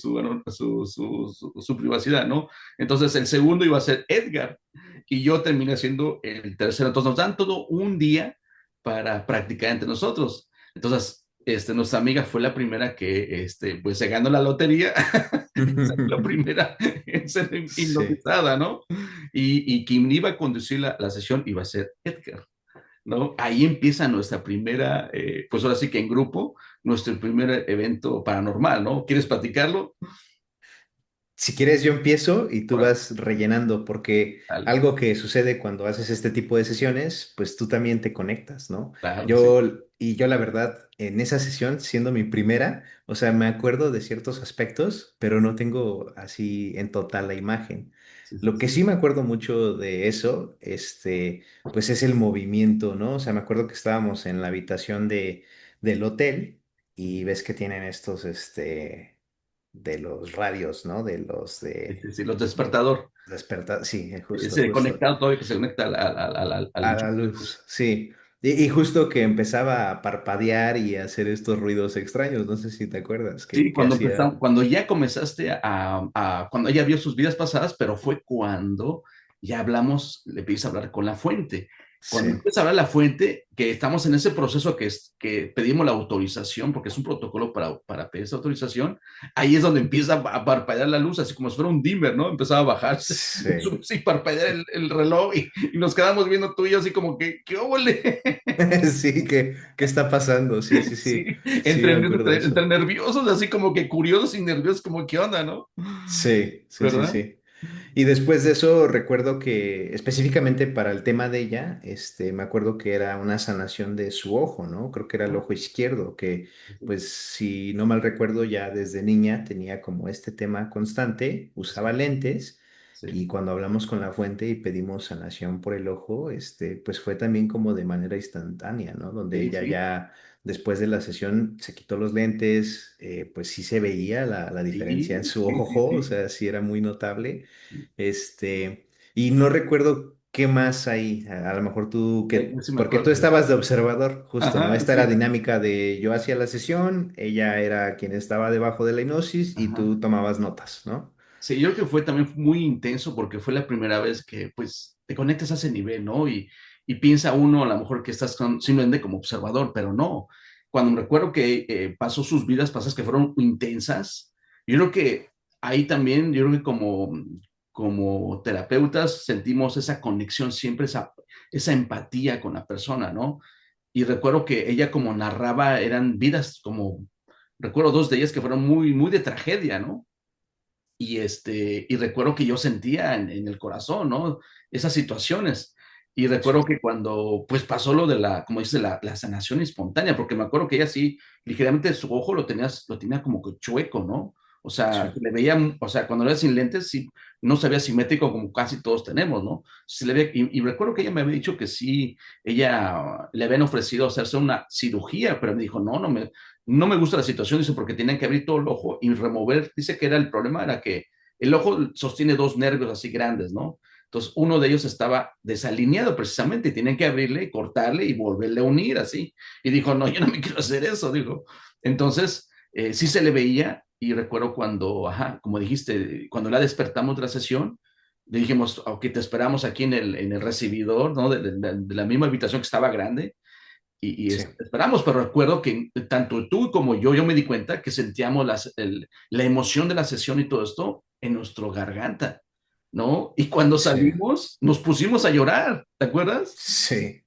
privacidad, ¿no? Entonces, el segundo iba a ser Edgar y yo terminé siendo el tercero. Entonces, nos dan todo un día para practicar entre nosotros. Entonces, nuestra amiga fue la primera que, pues se ganó la lotería, la primera en ser Sí. hipnotizada, ¿no? Y quien iba a conducir la sesión iba a ser Edgar, ¿no? Ahí empieza nuestra primera, pues ahora sí que en grupo, nuestro primer evento paranormal, ¿no? ¿Quieres platicarlo? Si quieres, yo empiezo y tú Órale, vas rellenando, porque dale. algo que sucede cuando haces este tipo de sesiones, pues tú también te conectas, ¿no? Claro, sí. Yo la verdad, en esa sesión, siendo mi primera, o sea, me acuerdo de ciertos aspectos, pero no tengo así en total la imagen. Sí, sí, Lo que sí. sí me acuerdo mucho de eso, pues es el movimiento, ¿no? O sea, me acuerdo que estábamos en la habitación del hotel y ves que tienen estos, de los radios, ¿no? De los Sí, de sí, sí, los despertador. despertar, sí, justo, Ese justo. conectado todavía que se conecta al A la enchufe de luz, luz. sí. Y justo que empezaba a parpadear y a hacer estos ruidos extraños, no sé si te acuerdas, Sí, que cuando hacía. empezamos, cuando ya comenzaste cuando ella vio sus vidas pasadas, pero fue cuando ya hablamos, le empieza a hablar con la fuente. Cuando Sí. empieza a hablar la fuente, que estamos en ese proceso que pedimos la autorización, porque es un protocolo para pedir esa autorización, ahí es donde empieza a parpadear la luz, así como si fuera un dimmer, ¿no? Empezaba a bajarse, Sí. y parpadear el reloj, y nos quedamos viendo tú y yo así como que, ¿qué óvole? Sí, ¿qué está pasando? Sí, sí, Sí, sí. Sí, me acuerdo de entre eso. nerviosos, así como que curiosos y nerviosos, como, ¿qué onda, no? Sí, sí, sí, ¿Verdad? sí. Y después de eso recuerdo que específicamente para el tema de ella, me acuerdo que era una sanación de su ojo, ¿no? Creo que era el Ah, ojo izquierdo, que pues si no mal recuerdo ya desde niña tenía como este tema constante, sí, usaba lentes sí, y cuando hablamos con la fuente y pedimos sanación por el ojo, pues fue también como de manera instantánea, ¿no? Donde sí, ella sí, ya después de la sesión se quitó los lentes, pues sí se veía la diferencia en sí, su sí, sí, ojo, o sí, sea, sí era muy notable. Y no recuerdo qué más hay, a lo mejor tú, yo sí me porque acuerdo. tú estabas de observador, justo, ¿no? Ajá, Esta era sí, dinámica de yo hacía la sesión, ella era quien estaba debajo de la hipnosis y ajá. tú tomabas notas, ¿no? Sí, yo creo que fue también muy intenso porque fue la primera vez que, pues, te conectas a ese nivel, ¿no? Y piensa uno a lo mejor que estás simplemente como observador, pero no. Cuando me recuerdo que pasó sus vidas pasadas que fueron intensas, yo creo que ahí también, yo creo que como terapeutas sentimos esa conexión siempre, esa empatía con la persona, ¿no? Y recuerdo que ella como narraba, eran vidas como, recuerdo dos de ellas que fueron muy, muy de tragedia, ¿no? Y recuerdo que yo sentía en el corazón, ¿no? Esas situaciones. Y recuerdo que cuando, pues pasó lo de como dice, la sanación espontánea, porque me acuerdo que ella sí, ligeramente su ojo lo tenía como que chueco, ¿no? O sea, Sí, le veía, o sea, cuando era sin lentes, sí, no se veía simétrico como casi todos tenemos, ¿no? Se le ve, y recuerdo que ella me había dicho que sí, ella le habían ofrecido hacerse una cirugía, pero me dijo, no me gusta la situación, dice, porque tenían que abrir todo el ojo y remover, dice que el problema era que el ojo sostiene dos nervios así grandes, ¿no? Entonces, uno de ellos estaba desalineado precisamente y tenían que abrirle y cortarle y volverle a unir así. Y dijo, no, yo no me quiero hacer eso, dijo. Entonces, sí se le veía y recuerdo cuando, ajá, como dijiste, cuando la despertamos de la sesión, le dijimos, ok, te esperamos aquí en el recibidor, ¿no? De la misma habitación que estaba grande y sí, esperamos, pero recuerdo que tanto tú como yo me di cuenta que sentíamos la emoción de la sesión y todo esto en nuestro garganta, ¿no? Y cuando sí. salimos, nos pusimos a llorar, ¿te acuerdas? Sí,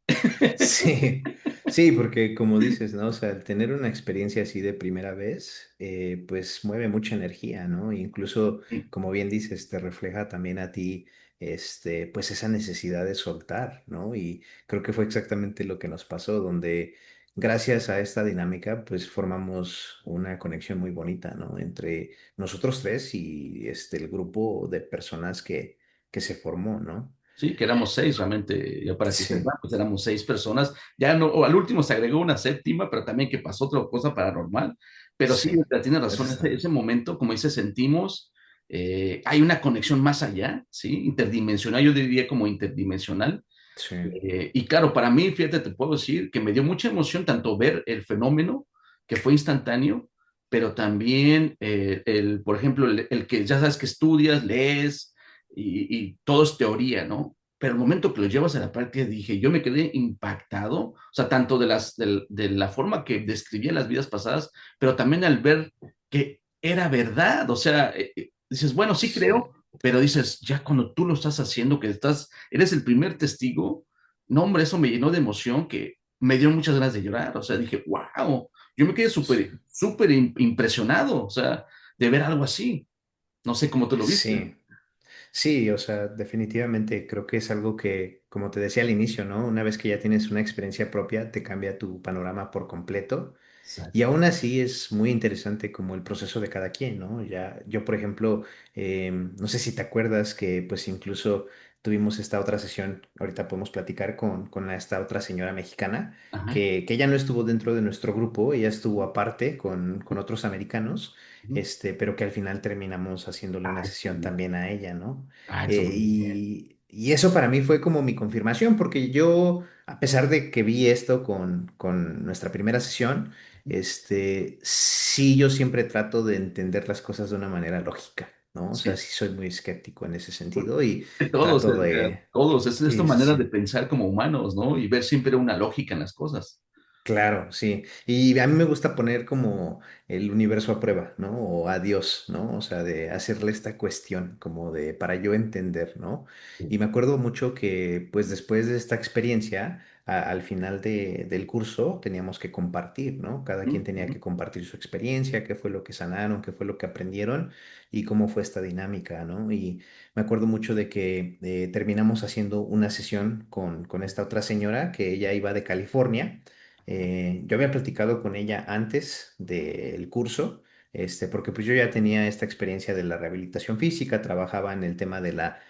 sí, sí, porque como dices, ¿no? O sea, el tener una experiencia así de primera vez, pues mueve mucha energía, ¿no? Incluso, Sí, como bien dices, te refleja también a ti, pues esa necesidad de soltar, ¿no? Y creo que fue exactamente lo que nos pasó, donde gracias a esta dinámica, pues formamos una conexión muy bonita, ¿no? Entre nosotros tres y el grupo de personas que se formó, ¿no? sí, que éramos seis realmente, ya para que Sí, sepan, pues éramos seis personas. Ya no, o al último se agregó una séptima, pero también que pasó otra cosa paranormal. Pero sí, sí, tiene eso razón, ese, está. ese momento, como dice, sentimos, hay una conexión más allá, ¿sí? Interdimensional, yo diría como interdimensional. Sí, Y claro, para mí, fíjate, te puedo decir que me dio mucha emoción tanto ver el fenómeno, que fue instantáneo, pero también, por ejemplo, el que ya sabes que estudias, lees y todo es teoría, ¿no? pero el momento que lo llevas a la práctica, dije, yo me quedé impactado, o sea, tanto de la forma que describía las vidas pasadas, pero también al ver que era verdad, o sea, dices, bueno, sí Sí, creo, pero dices, ya cuando tú lo estás haciendo, que estás, eres el primer testigo, no, hombre, eso me llenó de emoción que me dio muchas ganas de llorar, o sea, dije, wow, yo me quedé sí. súper impresionado, o sea, de ver algo así, no sé cómo tú lo viste. Sí. Sí, o sea, definitivamente creo que es algo que, como te decía al inicio, ¿no? Una vez que ya tienes una experiencia propia, te cambia tu panorama por completo. Y Exacto. aún así es muy interesante como el proceso de cada quien, ¿no? Ya, yo, por ejemplo, no sé si te acuerdas que pues incluso tuvimos esta otra sesión, ahorita podemos platicar esta otra señora mexicana, Ajá. que ella no estuvo dentro de nuestro grupo, ella estuvo aparte con otros americanos, Ujú. pero que al final terminamos haciéndole una Ah, sesión excelente. también a ella, ¿no? Ah, eso muy bien. Y eso para mí fue como mi confirmación, porque yo, a pesar de que vi esto con nuestra primera sesión, sí, yo siempre trato de entender las cosas de una manera lógica, ¿no? O sea, Sí, sí soy muy escéptico en ese pues, sentido y todos, trato de... todos, es esta Sí, sí, manera de sí. pensar como humanos, ¿no? Y ver siempre una lógica en las cosas. Claro, sí. Y a mí me gusta poner como el universo a prueba, ¿no? O a Dios, ¿no? O sea, de hacerle esta cuestión, como de para yo entender, ¿no? Sí. Y me acuerdo mucho que, pues después de esta experiencia, al final del curso teníamos que compartir, ¿no? Cada Ujú, quien tenía ujú. que compartir su experiencia, qué fue lo que sanaron, qué fue lo que aprendieron y cómo fue esta dinámica, ¿no? Y me acuerdo mucho de que terminamos haciendo una sesión con esta otra señora que ella iba de California. Yo había platicado con ella antes del curso, porque pues yo ya tenía esta experiencia de la rehabilitación física, trabajaba en el tema de la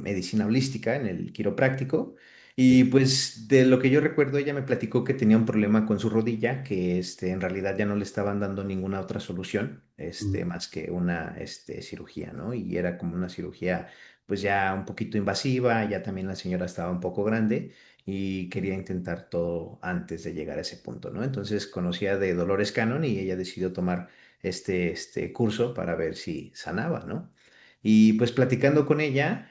medicina holística, en el quiropráctico, y pues de lo que yo recuerdo, ella me platicó que tenía un problema con su rodilla, que en realidad ya no le estaban dando ninguna otra solución, Ujú. más que una cirugía, ¿no? Y era como una cirugía pues ya un poquito invasiva, ya también la señora estaba un poco grande y quería intentar todo antes de llegar a ese punto, ¿no? Entonces conocía de Dolores Cannon y ella decidió tomar este curso para ver si sanaba, ¿no? Y pues platicando con ella,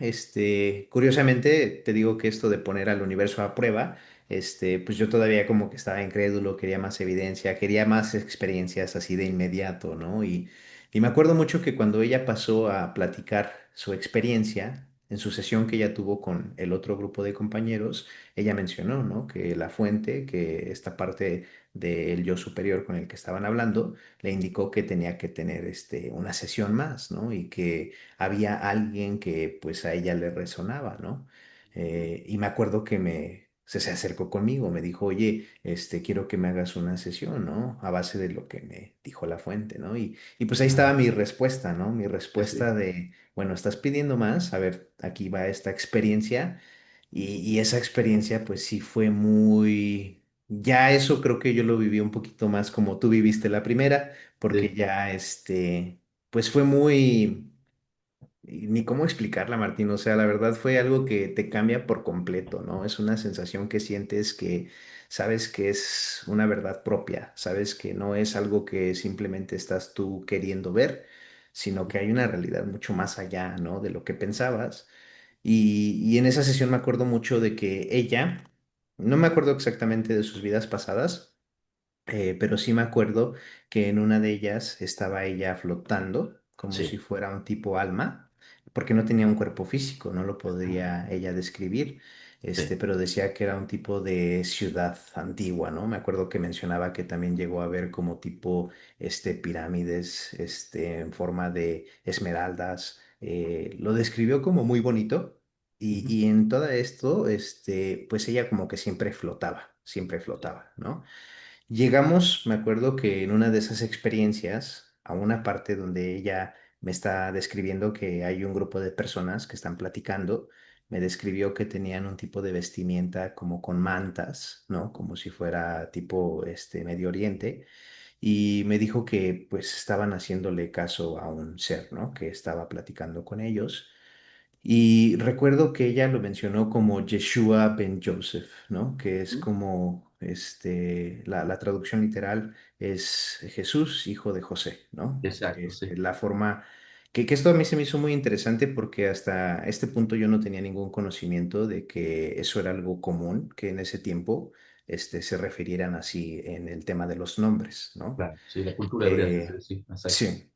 curiosamente te digo que esto de poner al universo a prueba, pues yo todavía como que estaba incrédulo, quería más evidencia, quería más experiencias así de inmediato, ¿no? Y me acuerdo mucho que cuando ella pasó a platicar su experiencia, en su sesión que ella tuvo con el otro grupo de compañeros, ella mencionó, ¿no? Que la fuente, que esta parte del yo superior con el que estaban hablando, le indicó que tenía que tener una sesión más, ¿no? Y que había alguien que pues a ella le resonaba, ¿no? Y me acuerdo que se acercó conmigo, me dijo, oye, quiero que me hagas una sesión, ¿no? A base de lo que me dijo la fuente, ¿no? Y pues ahí estaba mi respuesta, ¿no? Mi Sí, sí, respuesta de, bueno, estás pidiendo más, a ver, aquí va esta experiencia y esa experiencia, pues sí fue muy, ya eso creo que yo lo viví un poquito más como tú viviste la primera, porque sí, ya pues fue muy, y ni cómo explicarla, Martín, o sea, la verdad fue algo que te cambia por completo, ¿no? Es una sensación que sientes que sabes que es una verdad propia, sabes que no es algo que simplemente estás tú queriendo ver, sino que hay una realidad mucho más allá, ¿no? De lo que pensabas. Y en esa sesión me acuerdo mucho de que ella, no me acuerdo exactamente de sus vidas pasadas, pero sí me acuerdo que en una de ellas estaba ella flotando como si sí, fuera un tipo alma, porque no tenía un cuerpo físico, no lo podría ella describir, sí. pero decía que era un tipo de ciudad antigua, ¿no? Me acuerdo que mencionaba que también llegó a ver como tipo, pirámides, en forma de esmeraldas, lo describió como muy bonito. Ujú. Y en todo esto, pues ella como que siempre Sí. flotaba, ¿no? Llegamos, me acuerdo que en una de esas experiencias, a una parte donde ella me está describiendo que hay un grupo de personas que están platicando, me describió que tenían un tipo de vestimenta como con mantas, ¿no? Como si fuera tipo Medio Oriente, y me dijo que pues estaban haciéndole caso a un ser, ¿no? Que estaba platicando con ellos. Y recuerdo que ella lo mencionó como Yeshua ben Joseph, ¿no? Que es Ujú. como, la traducción literal es Jesús, hijo de José, ¿no? Exacto, sí. La forma. Que esto a mí se me hizo muy interesante porque hasta este punto yo no tenía ningún conocimiento de que eso era algo común, que en ese tiempo se refirieran así en el tema de los nombres, ¿no? Claro, sí, la cultura hebrea, Eh, sí, exacto. sí.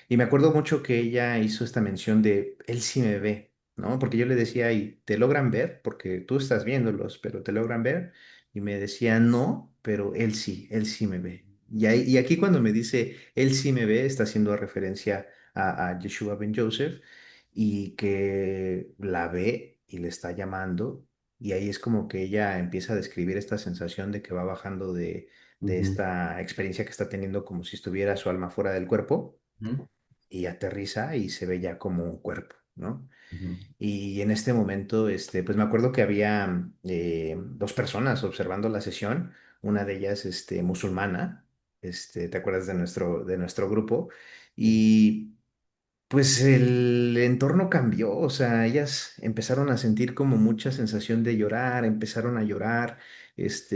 Y me acuerdo mucho que ella hizo esta mención de él sí me ve, ¿no? Porque yo le decía, ¿y te logran ver? Porque tú estás viéndolos, pero ¿te logran ver? Y me decía, no, pero él sí me ve. Y aquí cuando me dice, él sí me ve, está haciendo referencia a Yeshua ben Joseph y que la ve y le está llamando. Y ahí es como que ella empieza a describir esta sensación de que va bajando de Ujú, esta experiencia que está teniendo como si estuviera su alma fuera del cuerpo ujú, y aterriza y se ve ya como un cuerpo, ¿no? ujú, Y en este momento, pues me acuerdo que había dos personas observando la sesión, una de ellas, musulmana, ¿te acuerdas de nuestro grupo? ujú. Y pues el entorno cambió, o sea, ellas empezaron a sentir como mucha sensación de llorar, empezaron a llorar,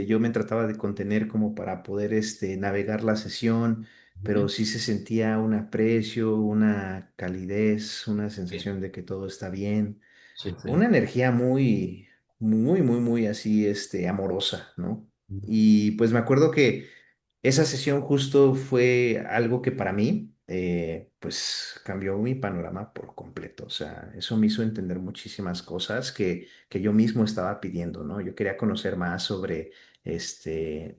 yo me trataba de contener como para poder, navegar la sesión, pero Ujú. sí se sentía un aprecio, una calidez, una Sí, sensación de que todo está bien, sí, sí. una energía muy, muy, muy, muy así, amorosa, ¿no? Ujú. Y pues me acuerdo que esa sesión justo fue algo que para mí, pues cambió mi panorama por completo. O sea, eso me hizo entender muchísimas cosas que yo mismo estaba pidiendo, ¿no? Yo quería conocer más sobre,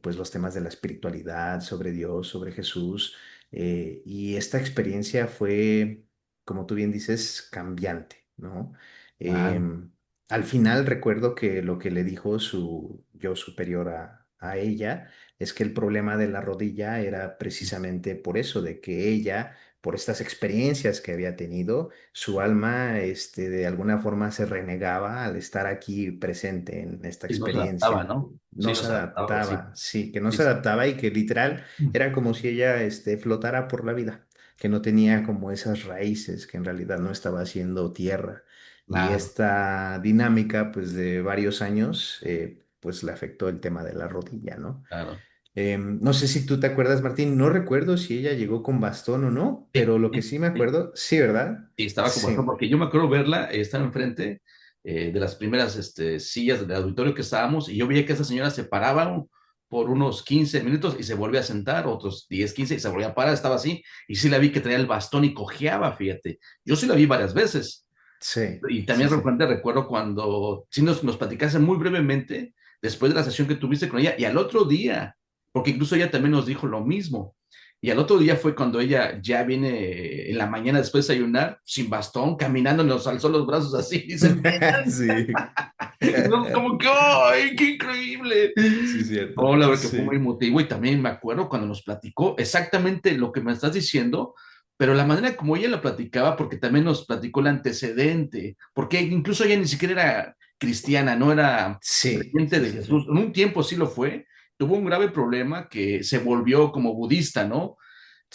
pues los temas de la espiritualidad, sobre Dios, sobre Jesús. Y esta experiencia fue, como tú bien dices, cambiante, ¿no? Claro. Em, Al final recuerdo que lo que le dijo su yo superior a ella es que el problema de la rodilla era precisamente por eso, de que ella, por estas experiencias que había tenido, su alma, de alguna forma se renegaba al estar aquí presente en esta Sí, no se adaptaba, experiencia. ¿no? No Sí, no se se adaptaba, sí. adaptaba, sí, que no Sí, se sí. adaptaba y que literal era como si ella, flotara por la vida, que no tenía como esas raíces, que en realidad no estaba haciendo tierra. Y Claro, esta dinámica, pues de varios años, pues le afectó el tema de la rodilla, ¿no? claro. No sé si tú te acuerdas, Martín, no recuerdo si ella llegó con bastón o no, Sí, pero lo que sí, sí me sí. acuerdo, sí, ¿verdad? Y estaba como bastón, Sí, porque yo me acuerdo verla, estaba enfrente de las primeras sillas del auditorio que estábamos, y yo veía que esa señora se paraba por unos 15 minutos y se volvía a sentar, otros 10 15 y se volvía a parar, estaba así, y sí la vi que tenía el bastón y cojeaba, fíjate. Yo sí la vi varias veces. sí, Y sí, también sí. recuerdo cuando, sí nos platicaste muy brevemente después de la sesión que tuviste con ella y al otro día, porque incluso ella también nos dijo lo mismo. Y al otro día fue cuando ella ya viene en la mañana después de desayunar, sin bastón, caminando, nos alzó los brazos así, y se Sí. y nosotros como que, ¡ay, qué increíble! Sí, Oh, cierto. la verdad que fue muy Sí. emotivo y también me acuerdo cuando nos platicó exactamente lo que me estás diciendo, pero la manera como ella lo platicaba, porque también nos platicó el antecedente, porque incluso ella ni siquiera era cristiana, no era Sí, creyente sí, de sí, Jesús. sí. En un tiempo sí lo fue, tuvo un grave problema que se volvió como budista, ¿no?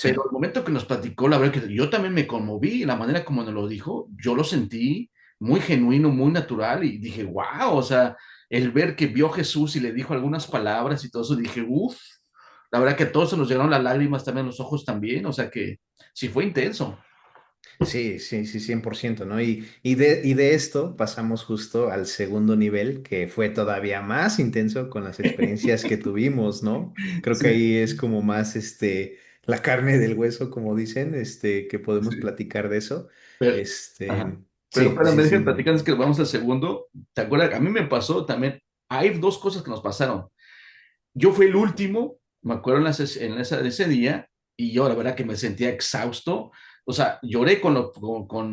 Pero Sí. al momento que nos platicó, la verdad que yo también me conmoví, la manera como nos lo dijo, yo lo sentí muy genuino, muy natural y dije, wow, o sea, el ver que vio a Jesús y le dijo algunas palabras y todo eso, dije, uff, la verdad que a todos se nos llegaron las lágrimas también, los ojos también, o sea que sí fue intenso. Sí, sí, sí, 100%, ¿no? Y de esto pasamos justo al segundo nivel, que fue todavía más intenso con las experiencias que tuvimos, ¿no? Creo que Sí, ahí es como más, la carne del hueso, como dicen, que podemos sí. platicar de eso. Pero, ajá. Este, Pero sí, espérame, sí, déjenme sí. platicar, es que vamos al segundo. ¿Te acuerdas? A mí me pasó también, hay dos cosas que nos pasaron. Yo fui el último, me acuerdo en ese día, y yo la verdad que me sentía exhausto. O sea, lloré con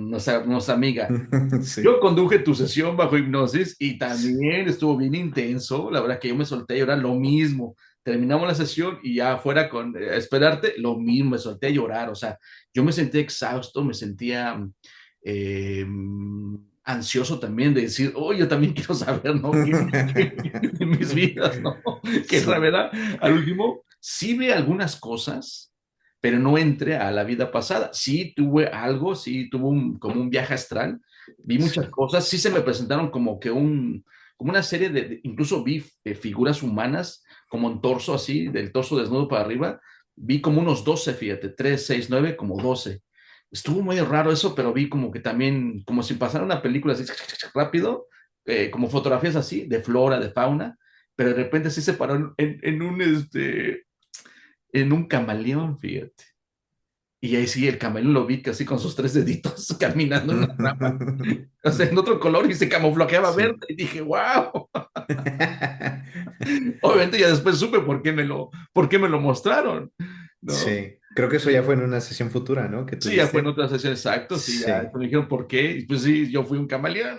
nuestra amiga. Yo Sí. conduje tu sesión bajo hipnosis y también estuvo bien intenso. La verdad que yo me solté a llorar lo mismo. Terminamos la sesión y ya afuera con esperarte, lo mismo, me solté a llorar. O sea, yo me sentía exhausto, me sentía eh, ansioso también de decir, oh, yo también quiero saber, ¿no? De mis vidas, ¿no? Que la Sí, verdad, al último, sí ve algunas cosas, pero no entre a la vida pasada. Sí tuve algo, sí tuve como un viaje astral, vi muchas sí. cosas, sí se me presentaron como que como una serie incluso vi figuras humanas, como un torso así, del torso desnudo para arriba, vi como unos 12 fíjate, 3 6 9 como 12 Estuvo muy raro eso, pero vi como que también, como si pasara una película así rápido, como fotografías así, de flora, de fauna, pero de repente sí se paró en un camaleón, fíjate. Y ahí sí, el camaleón lo vi casi con sus tres deditos caminando en una rama, o sea, en otro color y se camuflajeaba verde. Sí. Y dije, wow. Obviamente ya después supe por qué me lo mostraron, ¿no? Sí, creo que eso ya fue en una sesión futura, ¿no? Que Sí, ya fue en tuviste. otra sesión, exacto, sí, ya Sí, me dijeron por qué, y pues sí, yo fui un camaleón.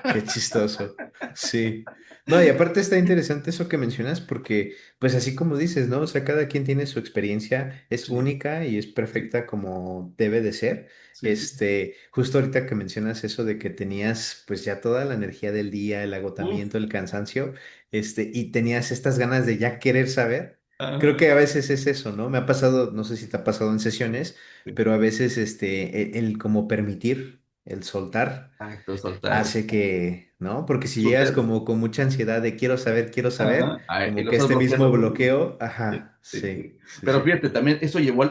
qué chistoso. Sí. No, y aparte está interesante eso que mencionas porque, pues así como dices, ¿no? O sea, cada quien tiene su experiencia, es Sí, única y es sí, perfecta como debe de ser. sí, sí. Justo ahorita que mencionas eso de que tenías pues ya toda la energía del día, el Uf, agotamiento, el cansancio, y tenías estas ganas de ya querer saber. Creo ajá, que a veces es eso, ¿no? Me ha pasado, no sé si te ha pasado en sesiones, sí. pero a veces el como permitir, el soltar Exacto, soltar. hace que, ¿no? Porque si llegas Sucede. como con mucha ansiedad de quiero saber, Ajá, ay, y como lo que estás este bloqueando mismo tú mismo. bloqueo, Sí, ajá, sí, sí, sí. sí, Pero sí. fíjate, también eso llevó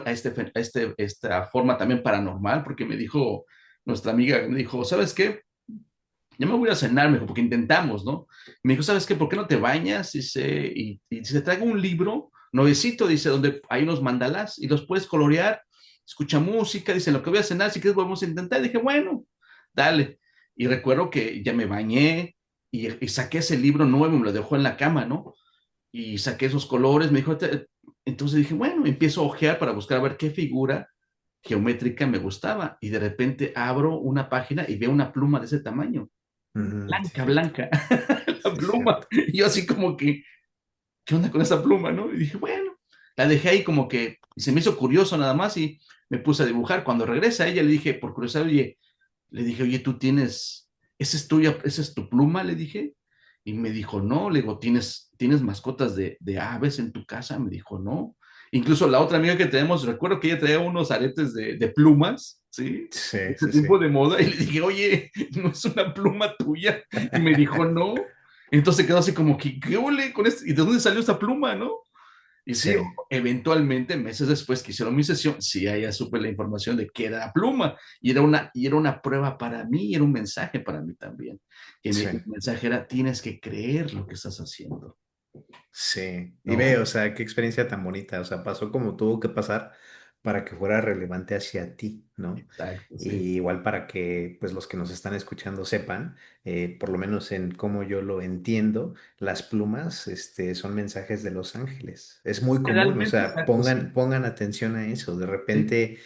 esta forma también paranormal, porque me dijo nuestra amiga, me dijo, ¿sabes qué? Ya me voy a cenar, me dijo, porque intentamos, ¿no? Me dijo, ¿sabes qué? ¿Por qué no te bañas? Y se traigo un libro nuevecito, dice, donde hay unos mandalas y los puedes colorear, escucha música, dice, lo que voy a cenar, si quieres volvemos a intentar. Y dije, bueno, dale. Y recuerdo que ya me bañé y saqué ese libro nuevo, me lo dejó en la cama, ¿no? Y saqué esos colores, me dijo, entonces dije, bueno, empiezo a ojear para buscar a ver qué figura geométrica me gustaba. Y de repente abro una página y veo una pluma de ese tamaño, Ujú, sí, blanca, cierto. blanca, la Sí, pluma. cierto. Y yo así como que, ¿qué onda con esa pluma, no? Y dije, bueno, la dejé ahí como que se me hizo curioso nada más y me puse a dibujar. Cuando regresa a ella le dije, por curiosidad, oye, tú tienes, ¿esa es tuya, esa es tu pluma? Le dije. Y me dijo, no, le digo, ¿tienes mascotas de aves en tu casa? Me dijo, no. Incluso la otra amiga que tenemos, recuerdo que ella traía unos aretes de plumas, ¿sí? Sí, Ese sí, tiempo sí. de moda, y le dije, oye, ¿no es una pluma tuya? Y me dijo, no. Entonces quedó así como que, ¿qué ole con esto? ¿Y de dónde salió esta pluma, no? Y sí, Sí, eventualmente, meses después que hicieron mi sesión, sí, ahí ya supe la información de que era la pluma. Y era una prueba para mí, y era un mensaje para mí también. sí. El mensaje era, tienes que creer lo que estás haciendo, Sí, y ve, ¿no? o sea, qué experiencia tan bonita, o sea, pasó como tuvo que pasar para que fuera relevante hacia ti, ¿no? Exacto, sí. Y igual para que, pues, los que nos están escuchando sepan, por lo menos en cómo yo lo entiendo, las plumas, son mensajes de los ángeles. Es muy común, o Realmente, sea, exacto, sí. pongan atención a eso. De Sí, repente,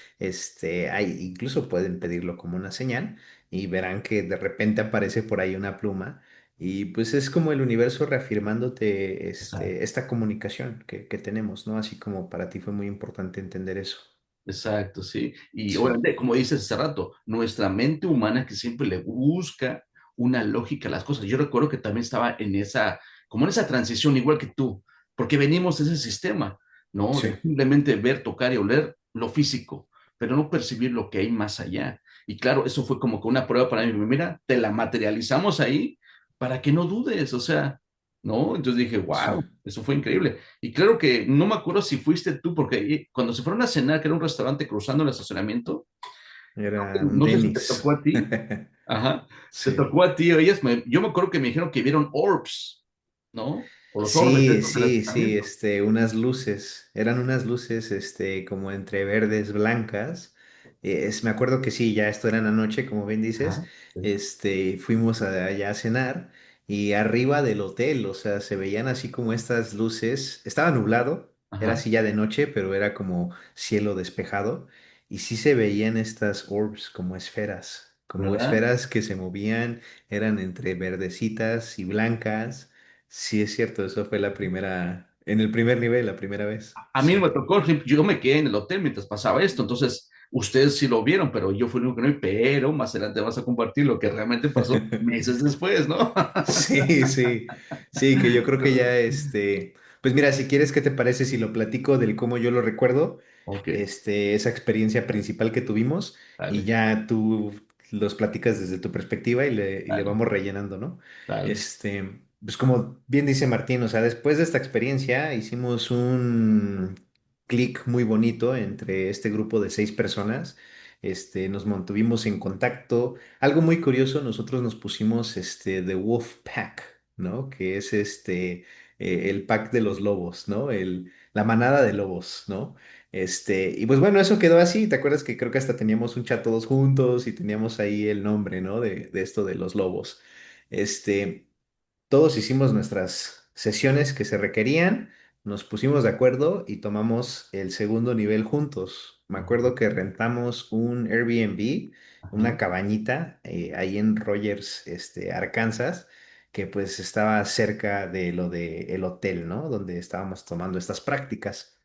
incluso pueden pedirlo como una señal y verán que de repente aparece por ahí una pluma y pues es como el universo reafirmándote exacto. esta comunicación que tenemos, ¿no? Así como para ti fue muy importante entender eso. Exacto, sí. Y Sí, obviamente, como dices hace rato, nuestra mente humana que siempre le busca una lógica a las cosas. Yo recuerdo que también estaba como en esa transición, igual que tú, porque venimos de ese sistema, ¿no? sí, De simplemente ver, tocar y oler lo físico, pero no percibir lo que hay más allá. Y claro, eso fue como que una prueba para mí. Mira, te la materializamos ahí para que no dudes, o sea, ¿no? Entonces dije, sí. wow, eso fue increíble. Y claro que no me acuerdo si fuiste tú, porque cuando se fueron a cenar, que era un restaurante cruzando el estacionamiento, Era un no sé si te tocó Denis. a ti, ajá, te Sí. tocó a ti, yo me acuerdo que me dijeron que vieron orbs, ¿no? O los orbes Sí, estos del sí, sí, estacionamiento. unas luces, eran unas luces, como entre verdes, blancas. Me acuerdo que sí, ya esto era en la noche, como bien dices, Ajá, sí. fuimos allá a cenar y arriba del hotel, o sea, se veían así como estas luces, estaba nublado, era Ajá, así ya de noche, pero era como cielo despejado y sí se veían estas orbs como ¿verdad? esferas que se movían, eran entre verdecitas y blancas. Sí, es cierto, eso fue en el primer nivel, la primera vez. A mí no me Sí. tocó, yo me quedé en el hotel mientras pasaba esto, entonces ustedes sí lo vieron, pero yo fui el único que no vi, pero más adelante vas a compartir lo que realmente pasó meses después, ¿no? Sí, sí, sí, que yo creo que ya, pues mira, si quieres, ¿qué te parece si lo platico del cómo yo lo recuerdo? Ok, Esa experiencia principal que tuvimos y dale, ya tú los platicas desde tu perspectiva y le dale, vamos rellenando, ¿no? dale. Pues como bien dice Martín, o sea, después de esta experiencia hicimos un clic muy bonito entre este grupo de 6 personas. nos mantuvimos en contacto. Algo muy curioso, nosotros nos pusimos The Wolf Pack, ¿no? Que es el pack de los lobos, ¿no? La manada de lobos, ¿no? Y pues bueno, eso quedó así. ¿Te acuerdas que creo que hasta teníamos un chat todos juntos y teníamos ahí el nombre, ¿no? De esto de los lobos. Este, Todos hicimos nuestras sesiones que se requerían, nos pusimos de acuerdo y tomamos el segundo nivel juntos. Me acuerdo que rentamos un Airbnb, una Ajá. cabañita ahí en Rogers, Arkansas, que pues estaba cerca de lo del hotel, ¿no? Donde estábamos tomando estas prácticas.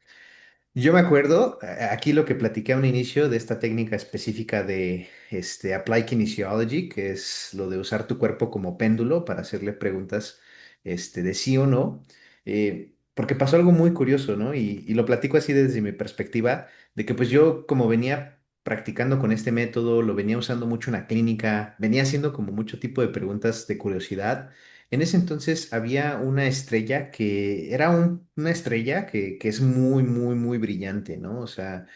Yo me acuerdo, aquí lo que platiqué a un inicio de esta técnica específica de Apply Kinesiology, que es lo de usar tu cuerpo como péndulo para hacerle preguntas de sí o no, porque pasó algo muy curioso, ¿no? Y lo platico así desde mi perspectiva, de que pues yo como venía practicando con este método, lo venía usando mucho en la clínica, venía haciendo como mucho tipo de preguntas de curiosidad. En ese entonces había una estrella que era una estrella que es muy, muy, muy brillante, ¿no? O sea,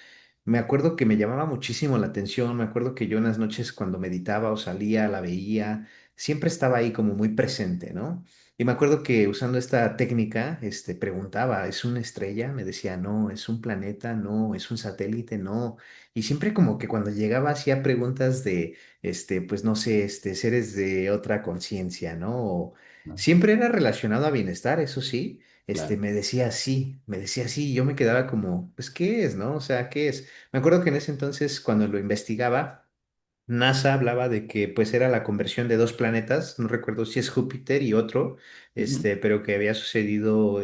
me acuerdo que me llamaba muchísimo la atención, me acuerdo que yo en las noches cuando meditaba o salía, la veía, siempre estaba ahí como muy presente, ¿no? Y me acuerdo que usando esta técnica, preguntaba, ¿es una estrella? Me decía, no, ¿es un planeta? No, ¿es un satélite? No. Y siempre como que cuando llegaba hacía preguntas de, pues no sé, seres de otra conciencia, ¿no? No, Siempre era relacionado a bienestar, eso sí. claro. Me decía sí, y yo me quedaba como, pues, ¿qué es, no? O sea, ¿qué es? Me acuerdo que en ese entonces, cuando lo investigaba, NASA hablaba de que pues era la conversión de dos planetas, no recuerdo si es Júpiter y otro, Ujú. pero que había sucedido,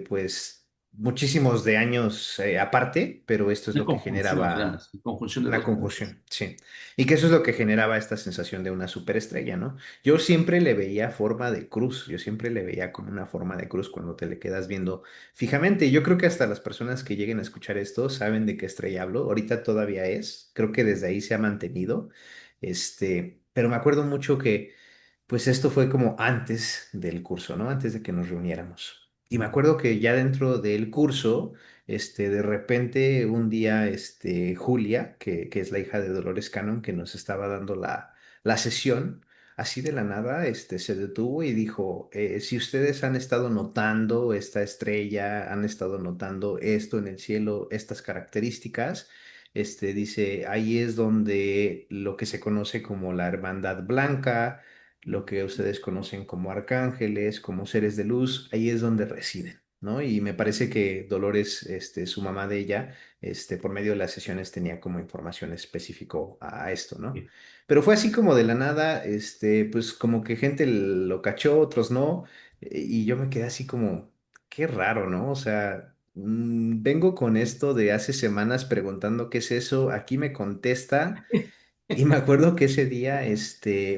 pues, muchísimos de años aparte, pero esto es Una lo que conjunción se llama generaba así, conjunción de una dos planetas. conjunción, sí. Y que eso es lo que generaba esta sensación de una superestrella, ¿no? Yo siempre le veía forma de cruz, yo siempre le veía como una forma de cruz cuando te le quedas viendo fijamente. Yo creo que hasta las personas que lleguen a escuchar esto saben de qué estrella hablo. Ahorita todavía es, creo que desde ahí se ha mantenido. Pero me acuerdo mucho que pues esto fue como antes del curso, ¿no? Antes de que nos reuniéramos. Y me Ujú. acuerdo que ya dentro del curso, de repente un día, Julia, que es la hija de Dolores Cannon, que nos estaba dando la sesión, así de la nada, se detuvo y dijo, si ustedes han estado notando esta estrella, han estado notando esto en el cielo, estas características, dice, ahí es donde lo que se conoce como la hermandad blanca, lo que ustedes conocen como arcángeles, como seres de luz, ahí es donde residen, ¿no? Y me parece que Dolores, su mamá de ella, por medio de las sesiones tenía como información específico a esto, ¿no? Sí. Pero fue así como de la nada, pues como que gente lo cachó, otros no, y yo me quedé así como, qué raro, ¿no? O sea, vengo con esto de hace semanas preguntando qué es eso, aquí me contesta. Y me acuerdo que ese día,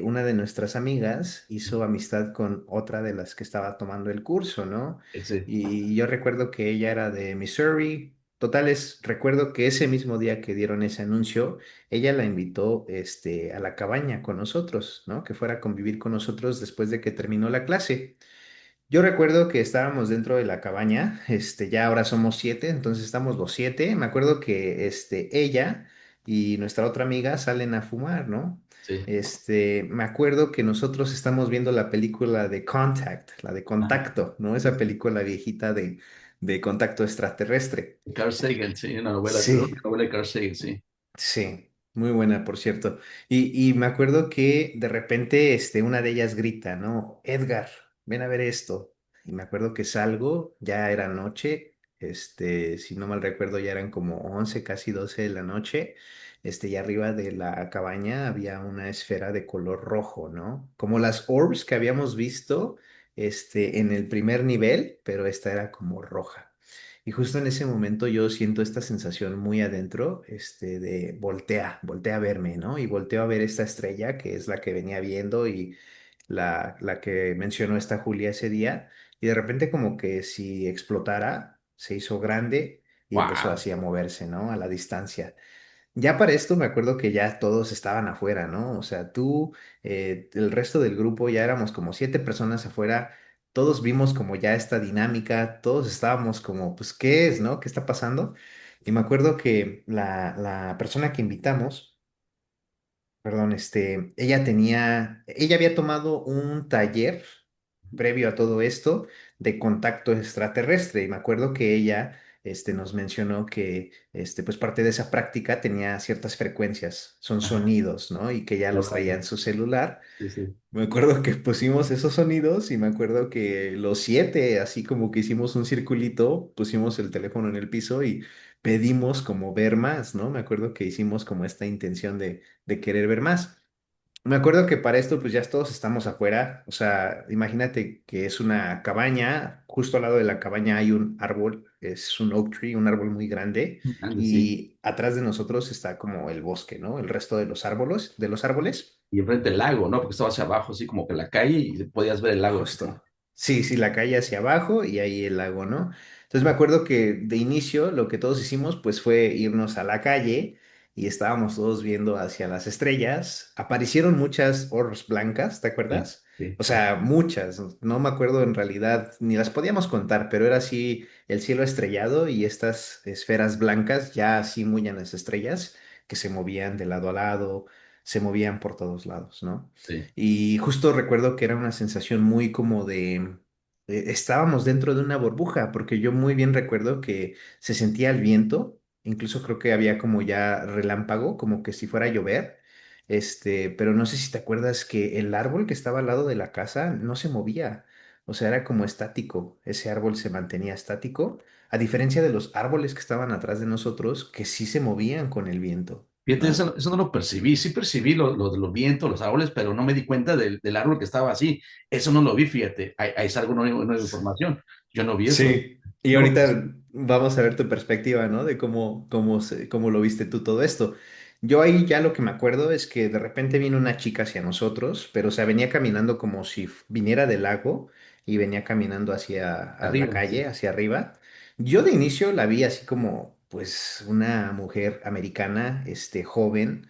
una de nuestras amigas hizo amistad con otra de las que estaba tomando el curso, ¿no? Sí. Y yo recuerdo que ella era de Missouri. Totales, recuerdo que ese mismo día que dieron ese anuncio, ella la invitó, a la cabaña con nosotros, ¿no? Que fuera a convivir con nosotros después de que terminó la clase. Yo recuerdo que estábamos dentro de la cabaña, ya ahora somos 7, entonces estamos los 7. Me acuerdo que ella y nuestra otra amiga salen a fumar, ¿no? Sí. Me acuerdo que nosotros estamos viendo la película de Contact, la de Ajá. Contacto, ¿no? Esa película viejita de contacto extraterrestre. Carl Sagan, sí, una novela, la Sí, única novela de Carl Sagan, sí. sí, muy buena, por cierto. Y me acuerdo que de repente una de ellas grita, ¿no? Edgar, ven a ver esto. Y me acuerdo que salgo, ya era noche, si no mal recuerdo, ya eran como 11 casi 12 de la noche. Y arriba de la cabaña había una esfera de color rojo, ¿no? Como las orbs que habíamos visto, en el primer nivel, pero esta era como roja. Y justo en ese momento yo siento esta sensación muy adentro, de voltea a verme, ¿no? Y volteo a ver esta estrella que es la que venía viendo y la que mencionó esta Julia ese día. Y de repente como que si explotara, se hizo grande y empezó Wow. así a moverse, ¿no? A la distancia. Ya para esto me acuerdo que ya todos estaban afuera, ¿no? O sea, tú, el resto del grupo, ya éramos como 7 personas afuera, todos vimos como ya esta dinámica, todos estábamos como, pues, ¿qué es, no? ¿Qué está pasando? Y me acuerdo que la persona que invitamos perdón, ella había tomado un taller previo a todo esto de contacto extraterrestre y me acuerdo que ella, nos mencionó que, pues parte de esa práctica tenía ciertas frecuencias, son Ajá, sonidos, ¿no? Y que ya la los traía radio. en su celular. Sí, sí. Me acuerdo que pusimos esos sonidos y me acuerdo que los siete, así como que hicimos un circulito, pusimos el teléfono en el piso y pedimos como ver más, ¿no? Me acuerdo que hicimos como esta intención de querer ver más. Me acuerdo que para esto pues ya todos estamos afuera, o sea, imagínate que es una cabaña, justo al lado de la cabaña hay un árbol, es un oak tree, un árbol muy grande Ande, sí. y atrás de nosotros está como el bosque, ¿no? El resto de los árboles. Y enfrente el lago, ¿no? Porque estaba hacia abajo, así como que la calle y podías ver el lago también. Justo. Sí, sí, la calle hacia abajo y ahí el lago, ¿no? Entonces me acuerdo que de inicio lo que todos hicimos pues fue irnos a la calle y estábamos todos viendo hacia las estrellas. Aparecieron muchas orbs blancas, ¿te Sí, acuerdas? sí, O sí, sea, muchas. No me acuerdo en realidad, ni las podíamos contar, pero era así el cielo estrellado y estas esferas blancas ya así muy en las estrellas que se movían de lado a lado, se movían por todos lados, ¿no? sí. Y justo recuerdo que era una sensación muy como de, estábamos dentro de una burbuja, porque yo muy bien recuerdo que se sentía el viento, incluso creo que había como ya relámpago, como que si fuera a llover, pero no sé si te acuerdas que el árbol que estaba al lado de la casa no se movía, o sea, era como estático, ese árbol se mantenía estático, a diferencia de los árboles que estaban atrás de nosotros, que sí se movían con el viento, Fíjate, ¿no? eso no lo percibí. Sí percibí lo de los vientos, los árboles, pero no me di cuenta del árbol que estaba así. Eso no lo vi, fíjate. Ahí es algo nueva información. Yo no vi eso. Sí, y No lo percibí. ahorita vamos a ver tu perspectiva, ¿no? De cómo lo viste tú todo esto. Yo ahí ya lo que me acuerdo es que de repente vino una chica hacia nosotros, pero o sea, venía caminando como si viniera del lago y venía caminando hacia a la Arriba, sí. calle, hacia arriba. Yo de inicio la vi así como, pues, una mujer americana, joven,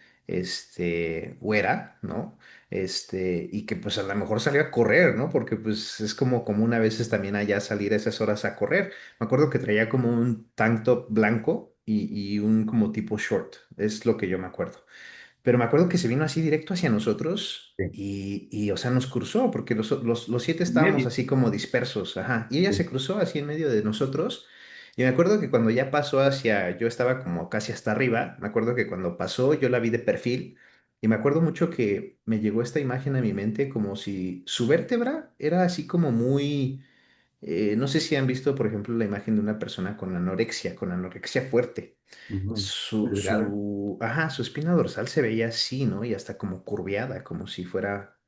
güera, ¿no? Y que pues a lo mejor salió a correr, ¿no? Porque pues es como común a veces también allá salir a esas horas a correr. Me acuerdo que traía como un tank top blanco y un como tipo short, es lo que yo me acuerdo. Pero me acuerdo que se vino así directo hacia nosotros Sí. o sea, nos cruzó, porque los siete En estábamos medio. así como dispersos, ajá. Y ella Sí. se cruzó así en medio de nosotros. Y me acuerdo que cuando ya pasó yo estaba como casi hasta arriba, me acuerdo que cuando pasó yo la vi de perfil. Y me acuerdo mucho que me llegó esta imagen a mi mente como si su vértebra era así como muy, no sé si han visto, por ejemplo, la imagen de una persona con anorexia fuerte Ujú. Muy delgada. su espina dorsal se veía así, ¿no? Y hasta como curviada, como si fuera,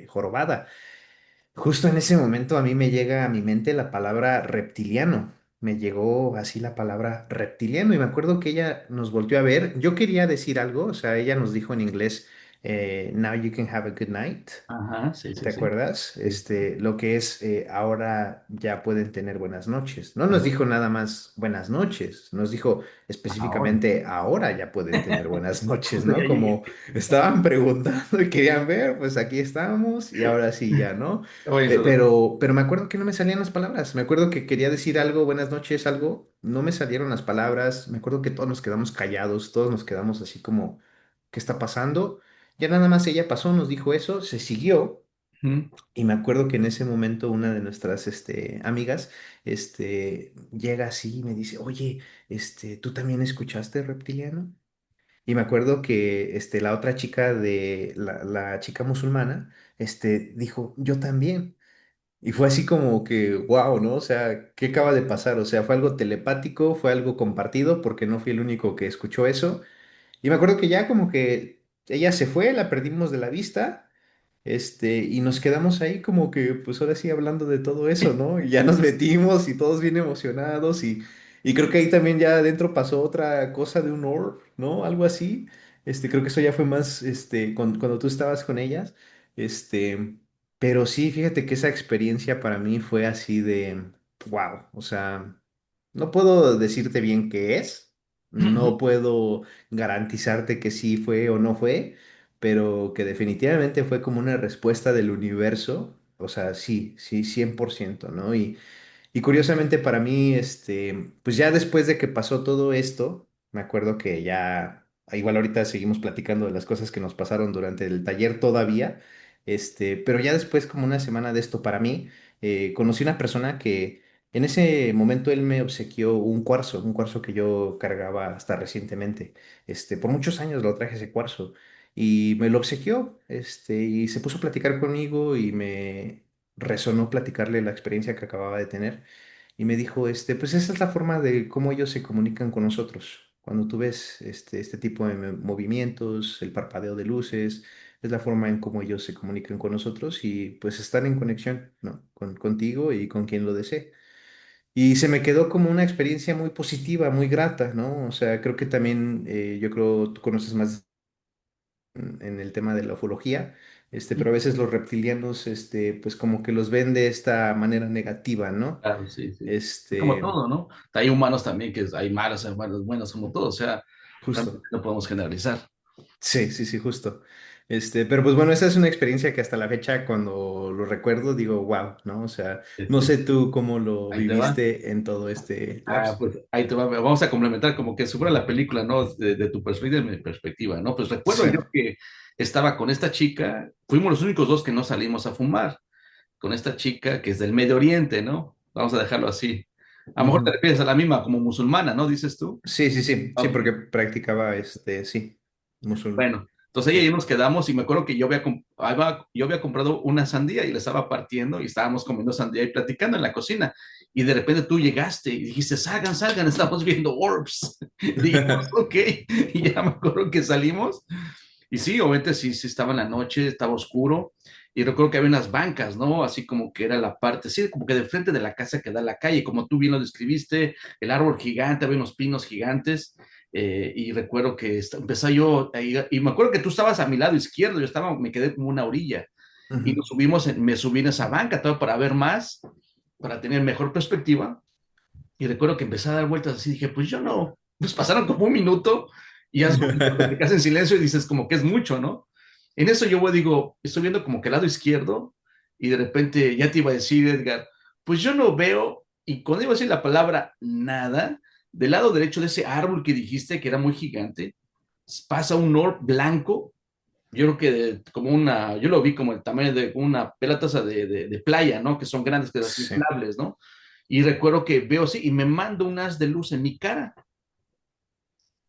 jorobada. Justo en ese momento a mí me llega a mi mente la palabra reptiliano. Me llegó así la palabra reptiliano y me acuerdo que ella nos volteó a ver. Yo quería decir algo, o sea, ella nos dijo en inglés, Now you can have a good night. Ajá, sí, ¿Te sí, sí. acuerdas? Sí. Lo que es ahora ya pueden tener buenas noches. No nos Ajá. dijo nada más buenas noches, nos dijo Ahora. específicamente ahora ya pueden tener buenas noches, Justo ¿no? ya llegué. Como estaban preguntando y querían ver, pues aquí estamos y ahora sí ya, ¿no? Oye, eso. Pero me acuerdo que no me salían las palabras. Me acuerdo que quería decir algo, buenas noches, algo, no me salieron las palabras. Me acuerdo que todos nos quedamos callados, todos nos quedamos así como, ¿qué está pasando? Ya nada más ella pasó, nos dijo eso, se siguió. Ujú. Y me acuerdo que en ese momento una de nuestras amigas llega así y me dice, oye, ¿tú también escuchaste Reptiliano? Y me acuerdo que la otra chica la chica musulmana dijo, yo también. Y fue así como que, wow, ¿no? O sea, ¿qué acaba de pasar? O sea, fue algo telepático, fue algo compartido, porque no fui el único que escuchó eso. Y me acuerdo que ya como que ella se fue, la perdimos de la vista. Y nos quedamos ahí como que, pues ahora sí hablando de todo eso, ¿no? Y ya nos metimos y todos bien emocionados y creo que ahí también ya adentro pasó otra cosa de un orb, ¿no? Algo así. Creo que eso ya fue más, cuando tú estabas con ellas. Este, pero sí, fíjate que esa experiencia para mí fue así de, wow, o sea, no puedo decirte bien qué es, no puedo garantizarte que sí fue o no fue, pero que definitivamente fue como una respuesta del universo, o sea, sí, sí, 100%, ¿no? Y curiosamente para mí, pues ya después de que pasó todo esto, me acuerdo que ya igual ahorita seguimos platicando de las cosas que nos pasaron durante el taller todavía, pero ya después, como una semana de esto para mí, conocí una persona que en ese momento él me obsequió un cuarzo que yo cargaba hasta recientemente. Por muchos años lo traje ese cuarzo y me lo obsequió, y se puso a platicar conmigo y me resonó platicarle la experiencia que acababa de tener. Y me dijo, pues esa es la forma de cómo ellos se comunican con nosotros. Cuando tú ves este tipo de movimientos, el parpadeo de luces, es la forma en cómo ellos se comunican con nosotros y pues están en conexión, ¿no? Contigo y con quien lo desee. Y se me quedó como una experiencia muy positiva, muy grata, ¿no? O sea, creo que también, yo creo tú conoces más en el tema de la ufología, pero a veces los reptilianos, pues como que los ven de esta manera negativa, ¿no? Claro, sí, sí. Es como Este, todo, ¿no? Hay humanos también que hay malos, hay malos, buenos, como todo. O sea, realmente justo. no podemos generalizar. Sí, sí, sí, justo. Pero pues bueno, esa es una experiencia que hasta la fecha cuando lo recuerdo digo, wow, ¿no? O sea, no Este, sé tú cómo lo ahí te va. viviste en todo este Ah, lapso. pues ahí te va. Vamos a complementar como que si fuera la película, ¿no? De tu perspectiva y de mi perspectiva, ¿no? Pues recuerdo Sí. yo que estaba con esta chica, fuimos los únicos dos que no salimos a fumar, con esta chica que es del Medio Oriente, ¿no? Vamos a dejarlo así. A lo mejor te Ujú. refieres a la misma como musulmana, ¿no? Dices tú. Sí, sí, sí, sí, Ok. porque practicaba sí, musul. Bueno, entonces ella y Sí. yo nos quedamos y me acuerdo que yo había comprado una sandía y la estaba partiendo y estábamos comiendo sandía y platicando en la cocina. Y de repente tú llegaste y dijiste, salgan, salgan, estamos viendo orbs. Y dijimos, ok, y ya me acuerdo que salimos. Y sí, obviamente sí, sí estaba en la noche, estaba oscuro. Y recuerdo que había unas bancas, ¿no? Así como que era la parte, sí, como que de frente de la casa que da a la calle, como tú bien lo describiste, el árbol gigante, había unos pinos gigantes. Y recuerdo que empecé yo, y me acuerdo que tú estabas a mi lado izquierdo, me quedé como una orilla, y Ujú. me subí en esa banca todo para ver más, para tener mejor perspectiva, y recuerdo que empecé a dar vueltas así, dije, pues yo no, pues pasaron como un minuto, y ya te quedas en silencio y dices como que es mucho, ¿no? En eso yo digo, estoy viendo como que el lado izquierdo, y de repente ya te iba a decir, Edgar, pues yo no veo, y cuando iba a decir la palabra nada, del lado derecho de ese árbol que dijiste que era muy gigante, pasa un orb blanco, yo creo que como yo lo vi como el tamaño de una pelota de playa, ¿no? Que son grandes, que son Sí. inflables, ¿no? Y recuerdo que veo así y me manda un haz de luz en mi cara.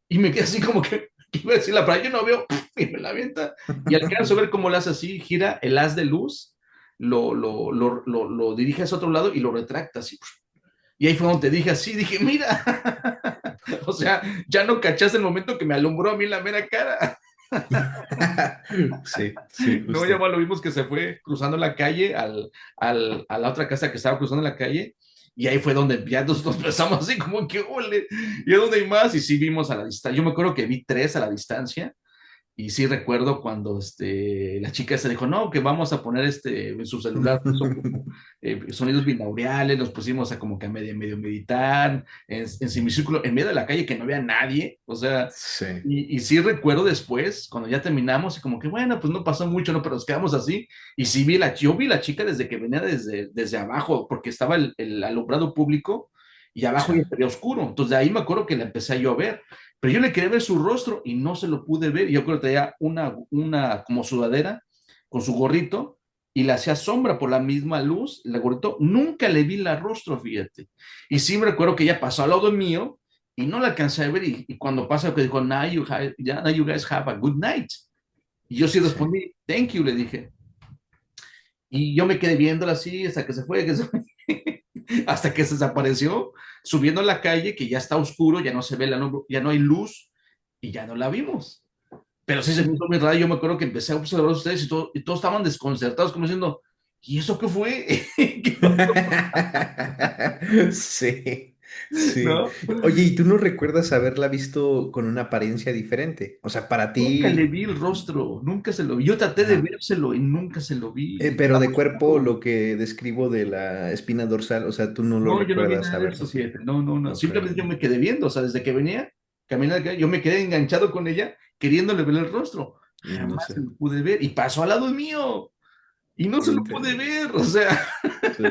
Y me quedé así como que iba a decir la palabra, yo no veo, y me la avienta. Y alcanzo a ver cómo lo hace así, gira el haz de luz, lo dirige hacia otro lado y lo retracta así. Y ahí fue donde te dije así, dije, mira, o sea, ya no cachaste el momento que me alumbró a mí la mera cara. Sí, sí, No, ya justo. más lo vimos que se fue cruzando la calle a la otra casa que estaba cruzando la calle. Y ahí fue donde ya nos empezamos así como que, ole, ¿y a dónde hay más? Y sí vimos a la distancia. Yo me acuerdo que vi tres a la distancia y sí recuerdo cuando la chica se dijo, no, que vamos a poner en su celular, puso como sonidos binaureales, nos pusimos a como que a medio meditar, en semicírculo, en medio de la calle que no había nadie, o sea, Sí, y sí recuerdo después, cuando ya terminamos, y como que bueno, pues no pasó mucho, ¿no? Pero nos quedamos así, y sí yo vi la chica desde que venía desde abajo, porque estaba el alumbrado público, y abajo sí, ya estaría oscuro, entonces de ahí me acuerdo que la empecé yo a ver, pero yo le quería ver su rostro y no se lo pude ver. Y yo creo que tenía una como sudadera con su gorrito y le hacía sombra por la misma luz. El gorrito nunca le vi la rostro, fíjate. Y sí me recuerdo que ella pasó al lado mío y no la alcancé a ver. Y cuando pasa, que dijo, now you guys have a good night. Y yo sí sí. respondí, thank you, le dije. Y yo me quedé viéndola así hasta que se fue, hasta que se desapareció, subiendo a la calle, que ya está oscuro, ya no se ve ya no hay luz, y ya no la vimos. Pero sí se me Sí. hizo muy raro. Yo me acuerdo que empecé a observar a ustedes y todos estaban desconcertados, como diciendo, ¿y eso qué fue? ¿Qué pasó? Sí, sí. ¿No? Oye, ¿y tú no recuerdas haberla visto con una apariencia diferente? O sea, para Nunca le ti, vi el rostro, nunca se lo vi. Yo traté de ajá. vérselo y nunca se lo vi. Pero Estaba de cuerpo, oscuro. lo que describo de la espina dorsal, o sea, tú no lo No, yo no vi recuerdas nada de haberlo eso, así. fíjate. No, no, no. Ok. Simplemente yo me quedé viendo, o sea, desde que venía caminando, yo me quedé enganchado con ella, queriéndole ver el rostro. No Jamás se sé. lo pude ver y pasó al lado mío y no se lo pude Ente- ver, o sea, Sí,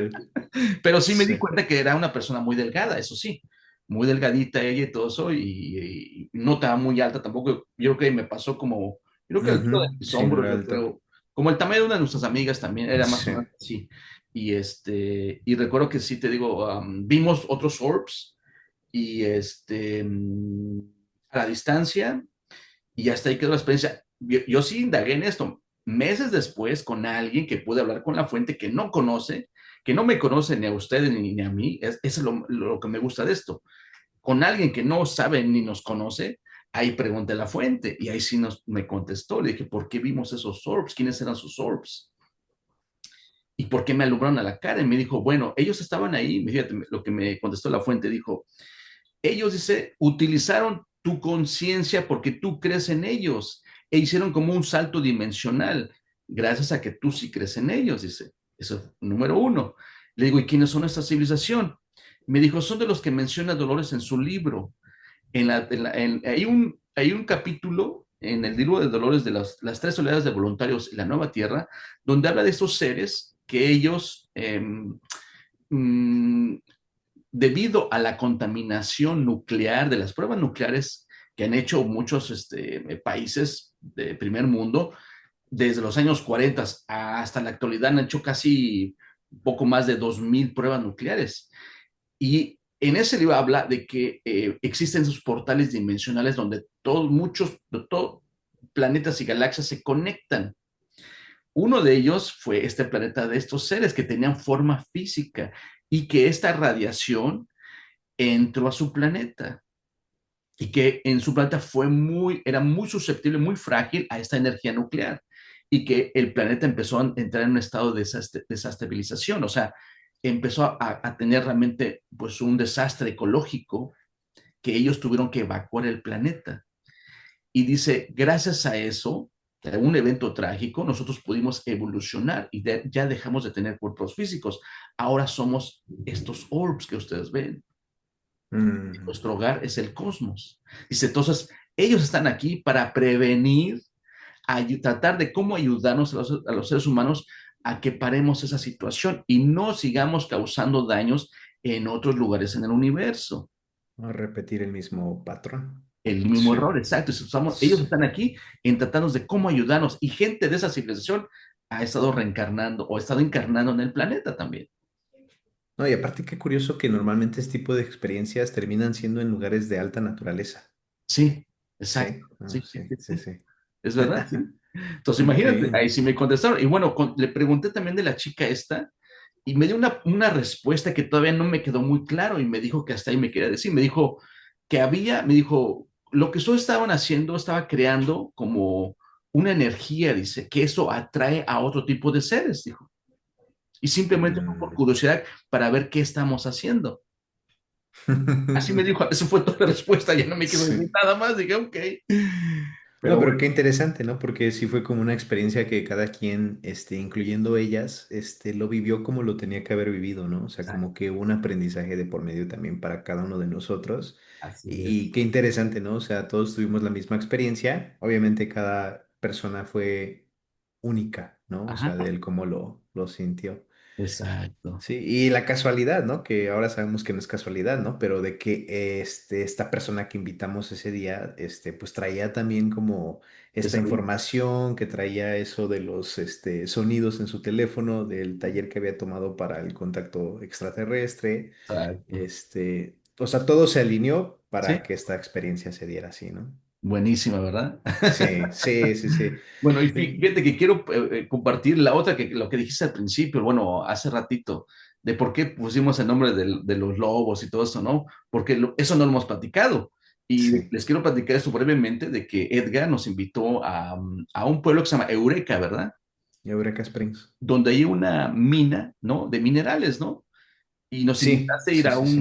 pero sí me di sí, cuenta que era una persona muy delgada, eso sí. muy delgadita ella y todo eso, y no estaba muy alta tampoco. Yo creo que me pasó como, yo creo que el altura de Ujú. mis Sí, no hombros, era yo alta. creo, como el tamaño de una de nuestras amigas también, era más o Sí. menos así. Y recuerdo que sí, te digo, vimos otros orbs, y a la distancia, y hasta ahí quedó la experiencia. Yo sí indagué en esto. Meses después, con alguien que pude hablar con la fuente que no conoce, que no me conoce ni a ustedes ni a mí, es lo que me gusta de esto. Con alguien que no sabe ni nos conoce, ahí pregunté a la fuente y ahí sí me contestó. Le dije, ¿por qué vimos esos orbs? ¿Quiénes eran sus orbs? ¿Y por qué me alumbraron a la cara? Y me dijo, bueno, ellos estaban ahí. Fíjate lo que me contestó la fuente. Dijo, ellos, dice, utilizaron tu conciencia porque tú crees en ellos e hicieron como un salto dimensional gracias a que tú sí crees en ellos, dice. Eso es número uno. Le digo, ¿y quiénes son esta civilización? Me dijo, son de los que menciona Dolores en su libro. Hay un capítulo en el libro de Dolores de las tres oleadas de voluntarios y la nueva tierra, donde habla de estos seres que ellos, mm, debido a la contaminación nuclear de las pruebas nucleares que han hecho muchos países de primer mundo, desde los años 40 hasta la actualidad han hecho casi poco más de 2000 pruebas nucleares. Y en ese libro habla de que existen esos portales dimensionales donde todos planetas y galaxias se conectan. Uno de ellos fue este planeta de estos seres que tenían forma física y que esta radiación entró a su planeta y que en su planeta era muy susceptible, muy frágil a esta energía nuclear y que el planeta empezó a entrar en un estado de desestabilización, o sea, empezó a tener realmente pues un desastre ecológico que ellos tuvieron que evacuar el planeta. Y dice, gracias a eso, a un evento trágico, nosotros pudimos evolucionar y ya dejamos de tener cuerpos físicos. Ahora somos estos orbs que ustedes ven. Mm. Nuestro hogar es el cosmos. Dice, entonces, ellos están aquí para prevenir, tratar de cómo ayudarnos a los seres humanos a que paremos esa situación y no sigamos causando daños en otros lugares en el universo. A repetir el mismo patrón. El mismo Sí. error, exacto. Ellos Sí. están aquí en tratarnos de cómo ayudarnos y gente de esa civilización ha estado reencarnando o ha estado encarnando en el planeta también. No, y aparte qué curioso que normalmente este tipo de experiencias terminan siendo en lugares de alta naturaleza. Sí, Sí, exacto. Sí, no, sí, sí, sí, sí, sí. sí. Es verdad, sí. Entonces, Ok. imagínate, ahí sí me contestaron. Y bueno, le pregunté también de la chica esta y me dio una respuesta que todavía no me quedó muy claro y me dijo que hasta ahí me quería decir. Me dijo que me dijo, lo que ustedes estaban haciendo, estaba creando como una energía, dice, que eso atrae a otro tipo de seres, dijo. Y simplemente fue por Mm. curiosidad para ver qué estamos haciendo. Así me dijo, eso fue toda la respuesta, ya no me quiero decir Sí. nada más, dije, ok. No, Pero pero bueno, qué interesante, ¿no? Porque sí fue como una experiencia que cada quien, incluyendo ellas, lo vivió como lo tenía que haber vivido, ¿no? O sea, como que un aprendizaje de por medio también para cada uno de nosotros. así es. Y qué interesante, ¿no? O sea, todos tuvimos la misma experiencia. Obviamente cada persona fue única, ¿no? O sea, Ajá, de él cómo lo sintió. exacto. Sí, y la casualidad, ¿no? Que ahora sabemos que no es casualidad, ¿no? Pero de que esta persona que invitamos ese día, pues traía también como esta Esa misma. información, que traía eso de los sonidos en su teléfono, del taller que había tomado para el contacto extraterrestre. Exacto. O sea, todo se alineó Sí, para que esta experiencia se diera así, ¿no? buenísima, ¿verdad? Sí, sí, sí, sí. Bueno, y Eh, fíjate que quiero compartir la otra que lo que dijiste al principio, bueno, hace ratito, de por qué pusimos el nombre de los lobos y todo eso, ¿no? Porque eso no lo hemos platicado. Y Sí, les quiero platicar esto brevemente de que Edgar nos invitó a un pueblo que se llama Eureka, ¿verdad? Eureka Springs. Donde hay una mina, ¿no? De minerales, ¿no? Y nos Sí, invitaste a ir sí, sí,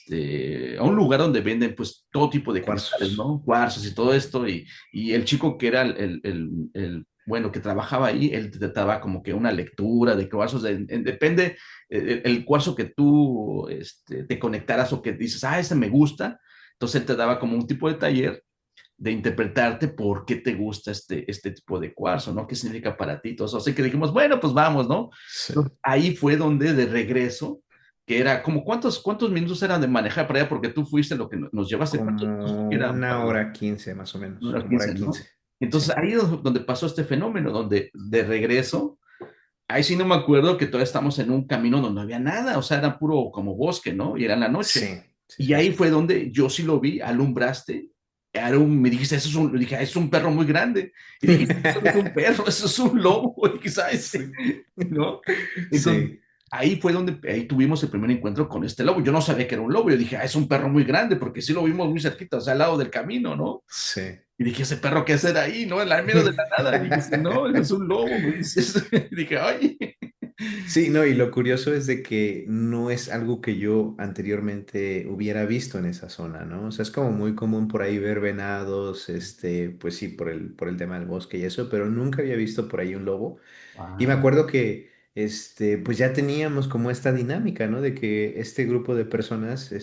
sí. a un lugar donde venden pues todo tipo de cristales, Cuarzos. ¿no? Cuarzos y todo esto, y el chico que era bueno, que trabajaba ahí, él te daba como que una lectura de cuarzos, depende el cuarzo que tú te conectaras o que dices, este me gusta, entonces él te daba como un tipo de taller de interpretarte por qué te gusta este tipo de cuarzo, ¿no? ¿Qué significa para ti? Todo eso. Así que dijimos, bueno, pues vamos, ¿no? Sí. Entonces, ahí fue donde de regreso que era como cuántos minutos eran de manejar para allá, porque tú fuiste lo que nos llevaste, ¿cuántos Como eran para una allá? hora 15 más o menos, Unas como hora 15, ¿no? 15. Entonces Sí, ahí es donde pasó este fenómeno, donde de regreso, ahí sí no me acuerdo que todavía estamos en un camino donde no había nada, o sea, era puro como bosque, ¿no? Y era en la noche. sí, sí, Y sí, ahí sí. fue donde yo sí lo vi, alumbraste. Me dijiste, dije, es un perro muy grande. Y dije, eso no es un perro, eso es un lobo, y quizás, Sí, ¿no? Entonces, sí, ahí fue donde, ahí tuvimos el primer encuentro con este lobo. Yo no sabía que era un lobo, yo dije, es un perro muy grande, porque sí lo vimos muy cerquita, o sea, al lado del camino, ¿no? sí. Y dije, ese perro, ¿qué hacer ahí? ¿No? En la medio de la nada. Y dice, no, ese es un lobo, me dices. Y dije, ay. Sí, no, y lo curioso es de que no es algo que yo anteriormente hubiera visto en esa zona, ¿no? O sea, es como muy común por ahí ver venados, pues sí, por el tema del bosque y eso, pero nunca había visto por ahí un lobo. Y me Wow. acuerdo que, pues ya teníamos como esta dinámica, ¿no? De que este grupo de personas,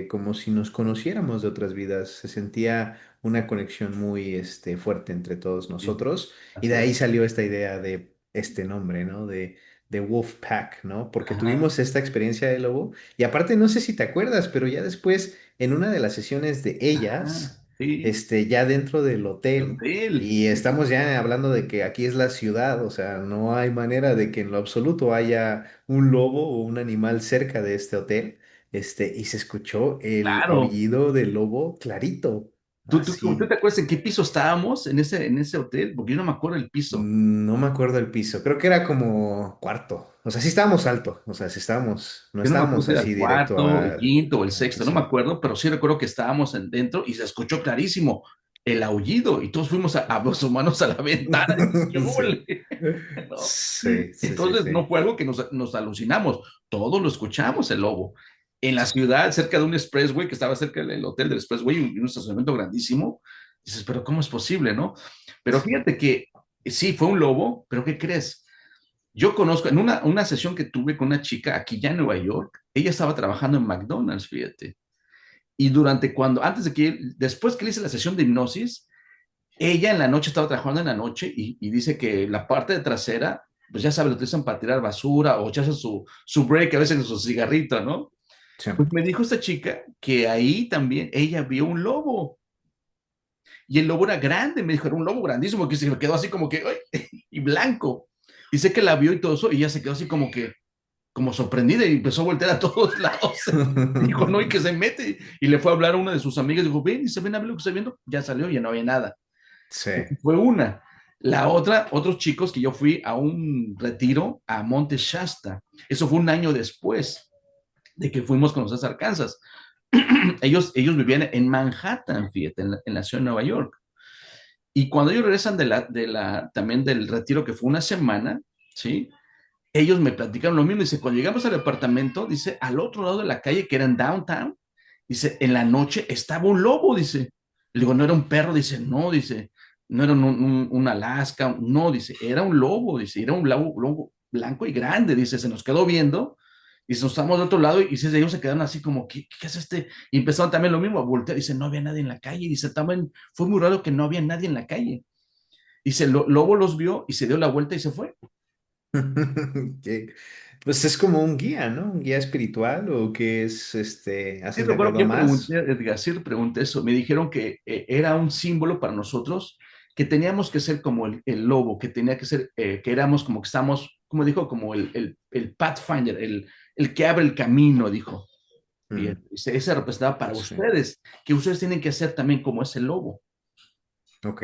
como si nos conociéramos de otras vidas, se sentía una conexión muy, fuerte entre todos Sí, nosotros. Y así de es. ahí salió esta idea de este nombre, ¿no? De Wolfpack, ¿no? Porque Ajá. tuvimos esta experiencia de lobo. Y aparte, no sé si te acuerdas, pero ya después, en una de las sesiones de Ajá. ellas, Sí. ya dentro del El hotel, hotel. y estamos ya hablando de que aquí es la ciudad, o sea, no hay manera de que en lo absoluto haya un lobo o un animal cerca de este hotel. Y se escuchó el Claro. aullido del lobo clarito, ¿Tú te así. acuerdas en qué piso estábamos en ese hotel? Porque yo no me acuerdo el piso. No me acuerdo el piso, creo que era como cuarto, o sea, sí estábamos alto, o sea, sí estábamos, no Yo no me acuerdo estábamos si era el así directo cuarto, el quinto o el al sexto, no piso. me acuerdo, pero sí recuerdo que estábamos dentro y se escuchó clarísimo el aullido y todos fuimos a los humanos a la ventana y dije, ¿qué Sí, huele? ¿No? sí, sí, sí, Entonces no sí. fue algo que nos alucinamos, todos lo escuchamos el lobo. En la Sí. ciudad, cerca de un expressway que estaba cerca del hotel del expressway, un estacionamiento grandísimo, dices, pero ¿cómo es posible, no? Pero Sí. fíjate que sí, fue un lobo, pero ¿qué crees? Yo conozco, en una sesión que tuve con una chica aquí ya en Nueva York, ella estaba trabajando en McDonald's, fíjate. Y antes de después que le hice la sesión de hipnosis, ella en la noche estaba trabajando en la noche y dice que la parte de trasera, pues ya sabes, lo utilizan para tirar basura o echarse su break, a veces en su cigarrito, ¿no? Sí. Pues me dijo esta chica que ahí también ella vio un lobo y el lobo era grande, me dijo, era un lobo grandísimo que se me quedó así como que, ¡ay! Y blanco. Y sé que la vio y todo eso y ella se quedó así como sorprendida y empezó a voltear a todos lados. Dijo, no, y que se mete. Y le fue a hablar a una de sus amigas, dijo, ven, y se ven a ver lo que estoy viendo. Ya salió, ya no había nada. Sí. Fue una. La otra, otros chicos que yo fui a un retiro a Monte Shasta. Eso fue un año después de que fuimos con los César Arkansas. Ellos vivían en Manhattan, fíjate, en la ciudad de Nueva York. Y cuando ellos regresan también del retiro, que fue una semana, ¿sí? Ellos me platicaron lo mismo. Dice, cuando llegamos al departamento, dice, al otro lado de la calle, que era en downtown, dice, en la noche estaba un lobo, dice. Le digo, no era un perro, dice, no, dice, no era un Alaska, no, dice, era un lobo, dice, era un lobo blanco y grande, dice, se nos quedó viendo, y nos estamos de otro lado, y dice, ellos se quedaron así como, ¿qué es este? Y empezaron también lo mismo a voltear, dice, no había nadie en la calle, dice, también fue muy raro que no había nadie en la calle. Dice, el lobo los vio y se dio la vuelta y se fue. Que, pues es como un guía, ¿no? Un guía espiritual o que es, ¿has Sí, recuerdo indagado que yo pregunté, más? Edgar, sí pregunté eso. Me dijeron que era un símbolo para nosotros, que teníamos que ser como el lobo, que tenía que ser, que éramos como que estamos, como dijo, como el Pathfinder, el que abre el camino, dijo. Y Mm, ese representaba para sí. ustedes, que ustedes tienen que hacer también como ese lobo. Ok,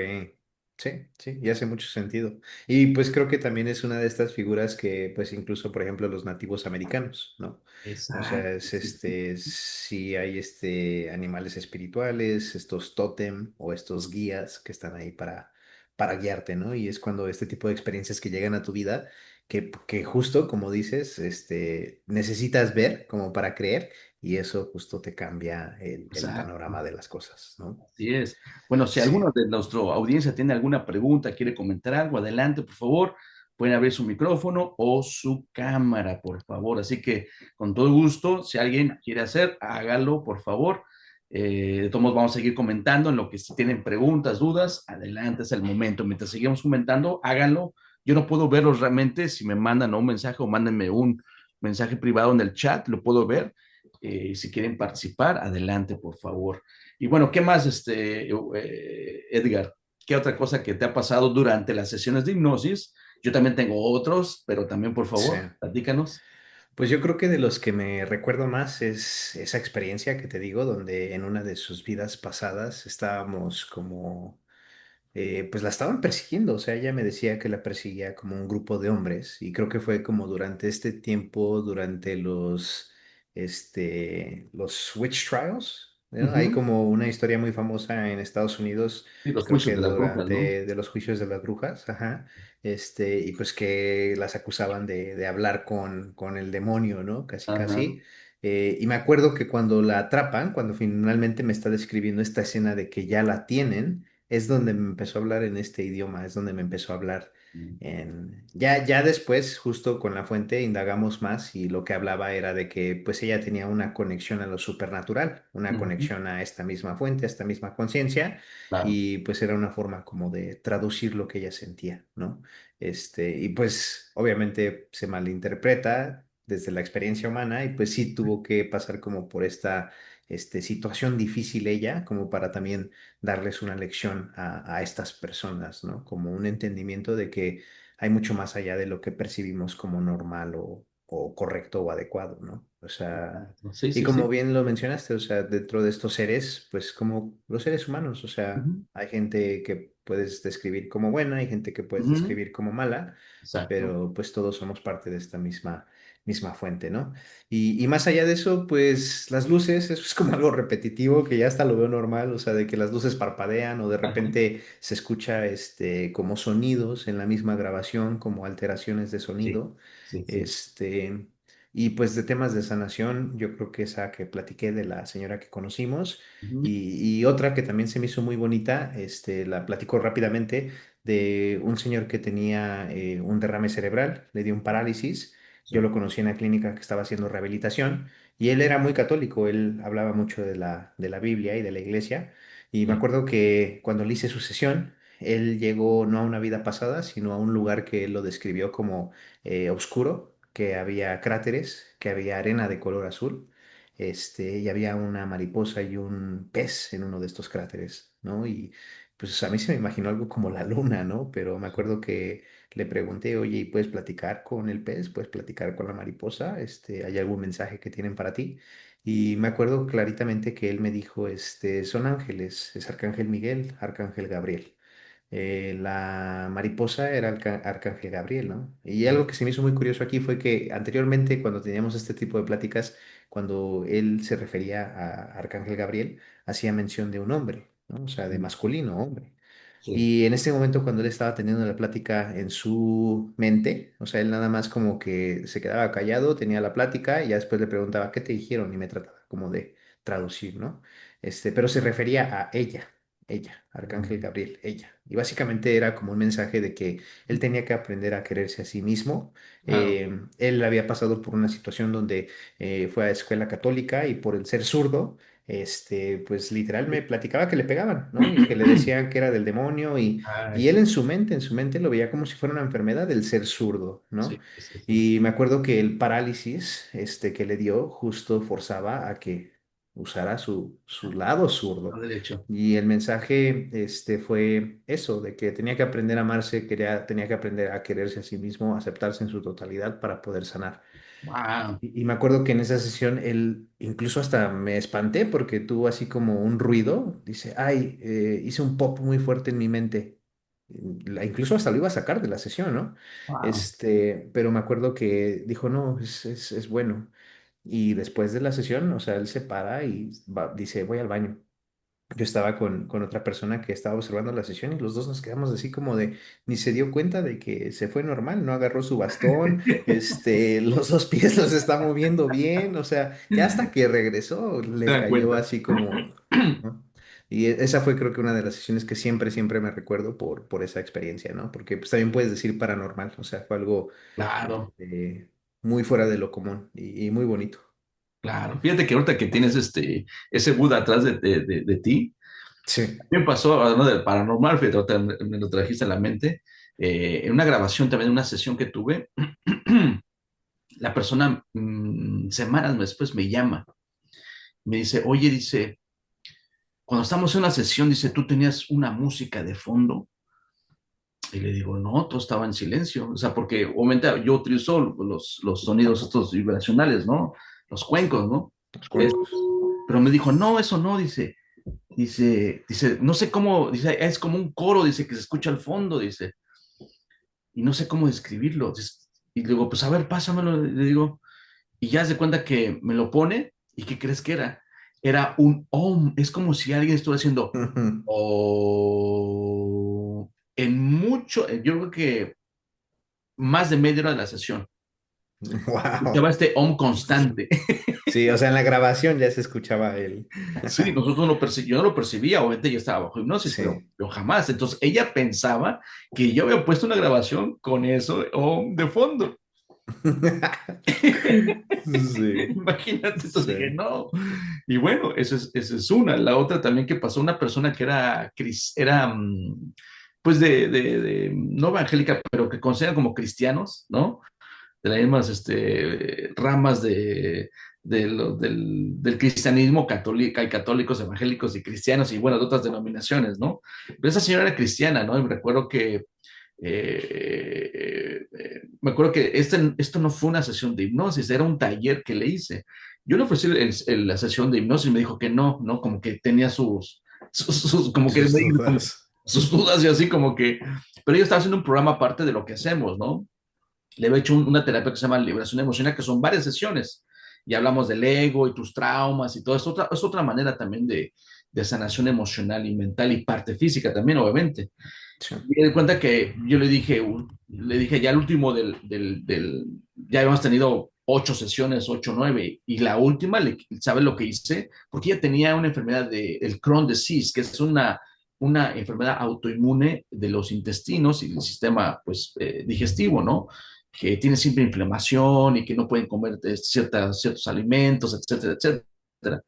sí, sí, y hace mucho sentido. Y pues creo que también es una de estas figuras que, pues incluso, por ejemplo, los nativos americanos, ¿no? O sea, Exacto, es sí, sí. si hay animales espirituales, estos tótem o estos guías que están ahí para guiarte, ¿no? Y es cuando este tipo de experiencias que llegan a tu vida, que justo, como dices, necesitas ver como para creer, y eso justo te cambia el Exacto. panorama de las cosas, ¿no? Así es. Bueno, si Sí. alguno de nuestra audiencia tiene alguna pregunta, quiere comentar algo, adelante, por favor. Pueden abrir su micrófono o su cámara, por favor. Así que con todo gusto, si alguien quiere hacer, hágalo, por favor. De todos modos, vamos a seguir comentando en lo que si tienen preguntas, dudas, adelante, es el momento. Mientras seguimos comentando, háganlo. Yo no puedo verlos realmente si me mandan un mensaje o mándenme mensaje privado en el chat, lo puedo ver. Si quieren participar, adelante, por favor. Y bueno, ¿qué más, Edgar? ¿Qué otra cosa que te ha pasado durante las sesiones de hipnosis? Yo también tengo otros, pero también, por Sí. favor, platícanos. Pues yo creo que de los que me recuerdo más es esa experiencia que te digo, donde en una de sus vidas pasadas estábamos como pues la estaban persiguiendo, o sea, ella me decía que la perseguía como un grupo de hombres y creo que fue como durante este tiempo, durante los witch trials, ¿no? Hay Ujú. como una historia muy famosa en Estados Unidos, Sí, los creo juicios que de las brujas, ¿no? durante de los juicios de las brujas, ajá, y pues que las acusaban de hablar con el demonio, ¿no? Casi, Ajá. casi. Y me acuerdo que cuando la atrapan, cuando finalmente me está describiendo esta escena de que ya la tienen, es donde me empezó a hablar en este idioma, es donde me empezó a hablar ya después, justo con la fuente, indagamos más y lo que hablaba era de que pues ella tenía una conexión a lo supernatural, una Ujú. conexión a esta misma fuente, a esta misma conciencia Claro. y pues era una forma como de traducir lo que ella sentía, ¿no? Y pues obviamente se malinterpreta desde la experiencia humana y pues sí tuvo que pasar como por esta situación difícil ella, como para también darles una lección a estas personas, ¿no? Como un entendimiento de que hay mucho más allá de lo que percibimos como normal o correcto o adecuado, ¿no? O sea, Sí, y sí, sí. como bien lo mencionaste, o sea, dentro de estos seres, pues como los seres humanos, o sea, Ujú. hay gente que puedes describir como buena, hay gente que puedes Ujú. describir como mala, Exacto. pero pues todos somos parte de esta misma fuente, ¿no? Y más allá de eso, pues las luces, eso es como algo repetitivo que ya hasta lo veo normal, o sea, de que las luces parpadean o de Ajá. repente se escucha como sonidos en la misma grabación, como alteraciones de Sí, sonido. sí, sí. Este, y pues de temas de sanación, yo creo que esa que platiqué de la señora que conocimos Ujú. y otra que también se me hizo muy bonita, la platicó rápidamente de un señor que tenía un derrame cerebral, le dio un parálisis. Yo Sí, lo conocí en la clínica que estaba haciendo rehabilitación y él era muy católico, él hablaba mucho de la Biblia y de la iglesia. Y me sí. acuerdo que cuando le hice su sesión, él llegó no a una vida pasada, sino a un lugar que él lo describió como oscuro, que había cráteres, que había arena de color azul, y había una mariposa y un pez en uno de estos cráteres, ¿no? Y pues a mí se me imaginó algo como la luna, ¿no? Pero me acuerdo que le pregunté, oye, ¿y puedes platicar con el pez? ¿Puedes platicar con la mariposa? ¿Hay algún mensaje que tienen para ti? Y me acuerdo claritamente que él me dijo, son ángeles, es Arcángel Miguel, Arcángel Gabriel. La mariposa era Arcángel Gabriel, ¿no? Y algo que se me hizo muy curioso aquí fue que anteriormente, cuando teníamos este tipo de pláticas, cuando él se refería a Arcángel Gabriel, hacía mención de un hombre, ¿no? O sea, de masculino, hombre. Sí. Y en ese momento, cuando él estaba teniendo la plática en su mente, o sea, él nada más como que se quedaba callado, tenía la plática y ya después le preguntaba, ¿qué te dijeron? Y me trataba como de traducir, ¿no? Pero se refería a ella, Arcángel Ujú. Gabriel, ella. Y básicamente era como un mensaje de que él tenía que aprender a quererse a sí mismo. Claro. Él había pasado por una situación donde fue a escuela católica y por el ser zurdo, pues literal me platicaba que le pegaban, ¿no? Y que le decían que era del demonio y Ay, él en su mente lo veía como si fuera una enfermedad del ser zurdo, ¿no? sí, sí, sí. Y me acuerdo que el parálisis, que le dio justo forzaba a que usara su lado No zurdo. derecho. Y el mensaje, fue eso, de que tenía que aprender a amarse, tenía que aprender a quererse a sí mismo, aceptarse en su totalidad para poder sanar. Wow. Y me acuerdo que en esa sesión él incluso hasta me espanté porque tuvo así como un ruido. Dice, ay, hice un pop muy fuerte en mi mente. Incluso hasta lo iba a sacar de la sesión, ¿no? Wow. Pero me acuerdo que dijo, no, es bueno. Y después de la sesión, o sea, él se para y dice, voy al baño. Yo estaba con otra persona que estaba observando la sesión y los dos nos quedamos así como de, ni se dio cuenta de que se fue normal, no agarró su bastón, los dos pies los está moviendo bien, o sea, ya hasta que regresó Se le dan cayó cuenta. así como, ¿no? Y esa fue creo que una de las sesiones que siempre, siempre me recuerdo por esa experiencia, ¿no? Porque pues también puedes decir paranormal, o sea, fue algo Claro, este, muy fuera de lo común y muy bonito. claro. Fíjate que ahorita que tienes ese Buda atrás de ti, Sí. me pasó, hablando del paranormal, fíjate, ahorita me lo trajiste a la mente, en una grabación también, una sesión que tuve, la persona semanas después me llama, me dice, oye, dice, cuando estamos en una sesión, dice, tú tenías una música de fondo. Y le digo, no, todo estaba en silencio. O sea, porque obviamente yo utilizo los sonidos estos vibracionales, ¿no? Los cuencos, ¿no? Los Es- cuencos. pero me dijo, no, eso no, dice, no sé cómo, dice, es como un coro, dice, que se escucha al fondo, dice, y no sé cómo describirlo. Y le digo, pues a ver, pásamelo, le digo, y ya se cuenta que me lo pone, ¿y qué crees que era? Era un om, es como si alguien estuviera haciendo o en mucho, yo creo que más de media hora de la sesión. Escuchaba Wow. este om constante. Sí, o sea, en la grabación ya se escuchaba el. Sí, nosotros yo no lo percibía, obviamente yo estaba bajo hipnosis, Sí. pero jamás. Entonces ella pensaba que yo había puesto una grabación con eso om de fondo. Sí, Imagínate, entonces dije, sí. no. Y bueno, esa es una. La otra también que pasó, una persona que era pues no evangélica, pero que consideran como cristianos, ¿no? De las mismas ramas del cristianismo católico, hay católicos, evangélicos y cristianos y bueno, de otras denominaciones, ¿no? Pero esa señora era cristiana, ¿no? Y me recuerdo que me acuerdo que esto no fue una sesión de hipnosis, era un taller que le hice. Yo le ofrecí la sesión de hipnosis y me dijo que no, ¿no? Como que tenía como que Sus dudas. sus dudas y así como que, pero yo estaba haciendo un programa aparte de lo que hacemos, ¿no? Le he hecho una terapia que se llama liberación emocional, que son varias sesiones. Y hablamos del ego y tus traumas y todo. Es otra manera también de sanación emocional y mental y parte física también, obviamente. Sí. Y me di cuenta que yo le dije ya el último ya habíamos tenido 8 sesiones, 8, 9, y la última, ¿sabe lo que hice? Porque ella tenía una enfermedad el Crohn disease, que es una enfermedad autoinmune de los intestinos y del sistema, pues, digestivo, ¿no? Que tiene siempre inflamación y que no pueden comer ciertos alimentos, etcétera, etcétera.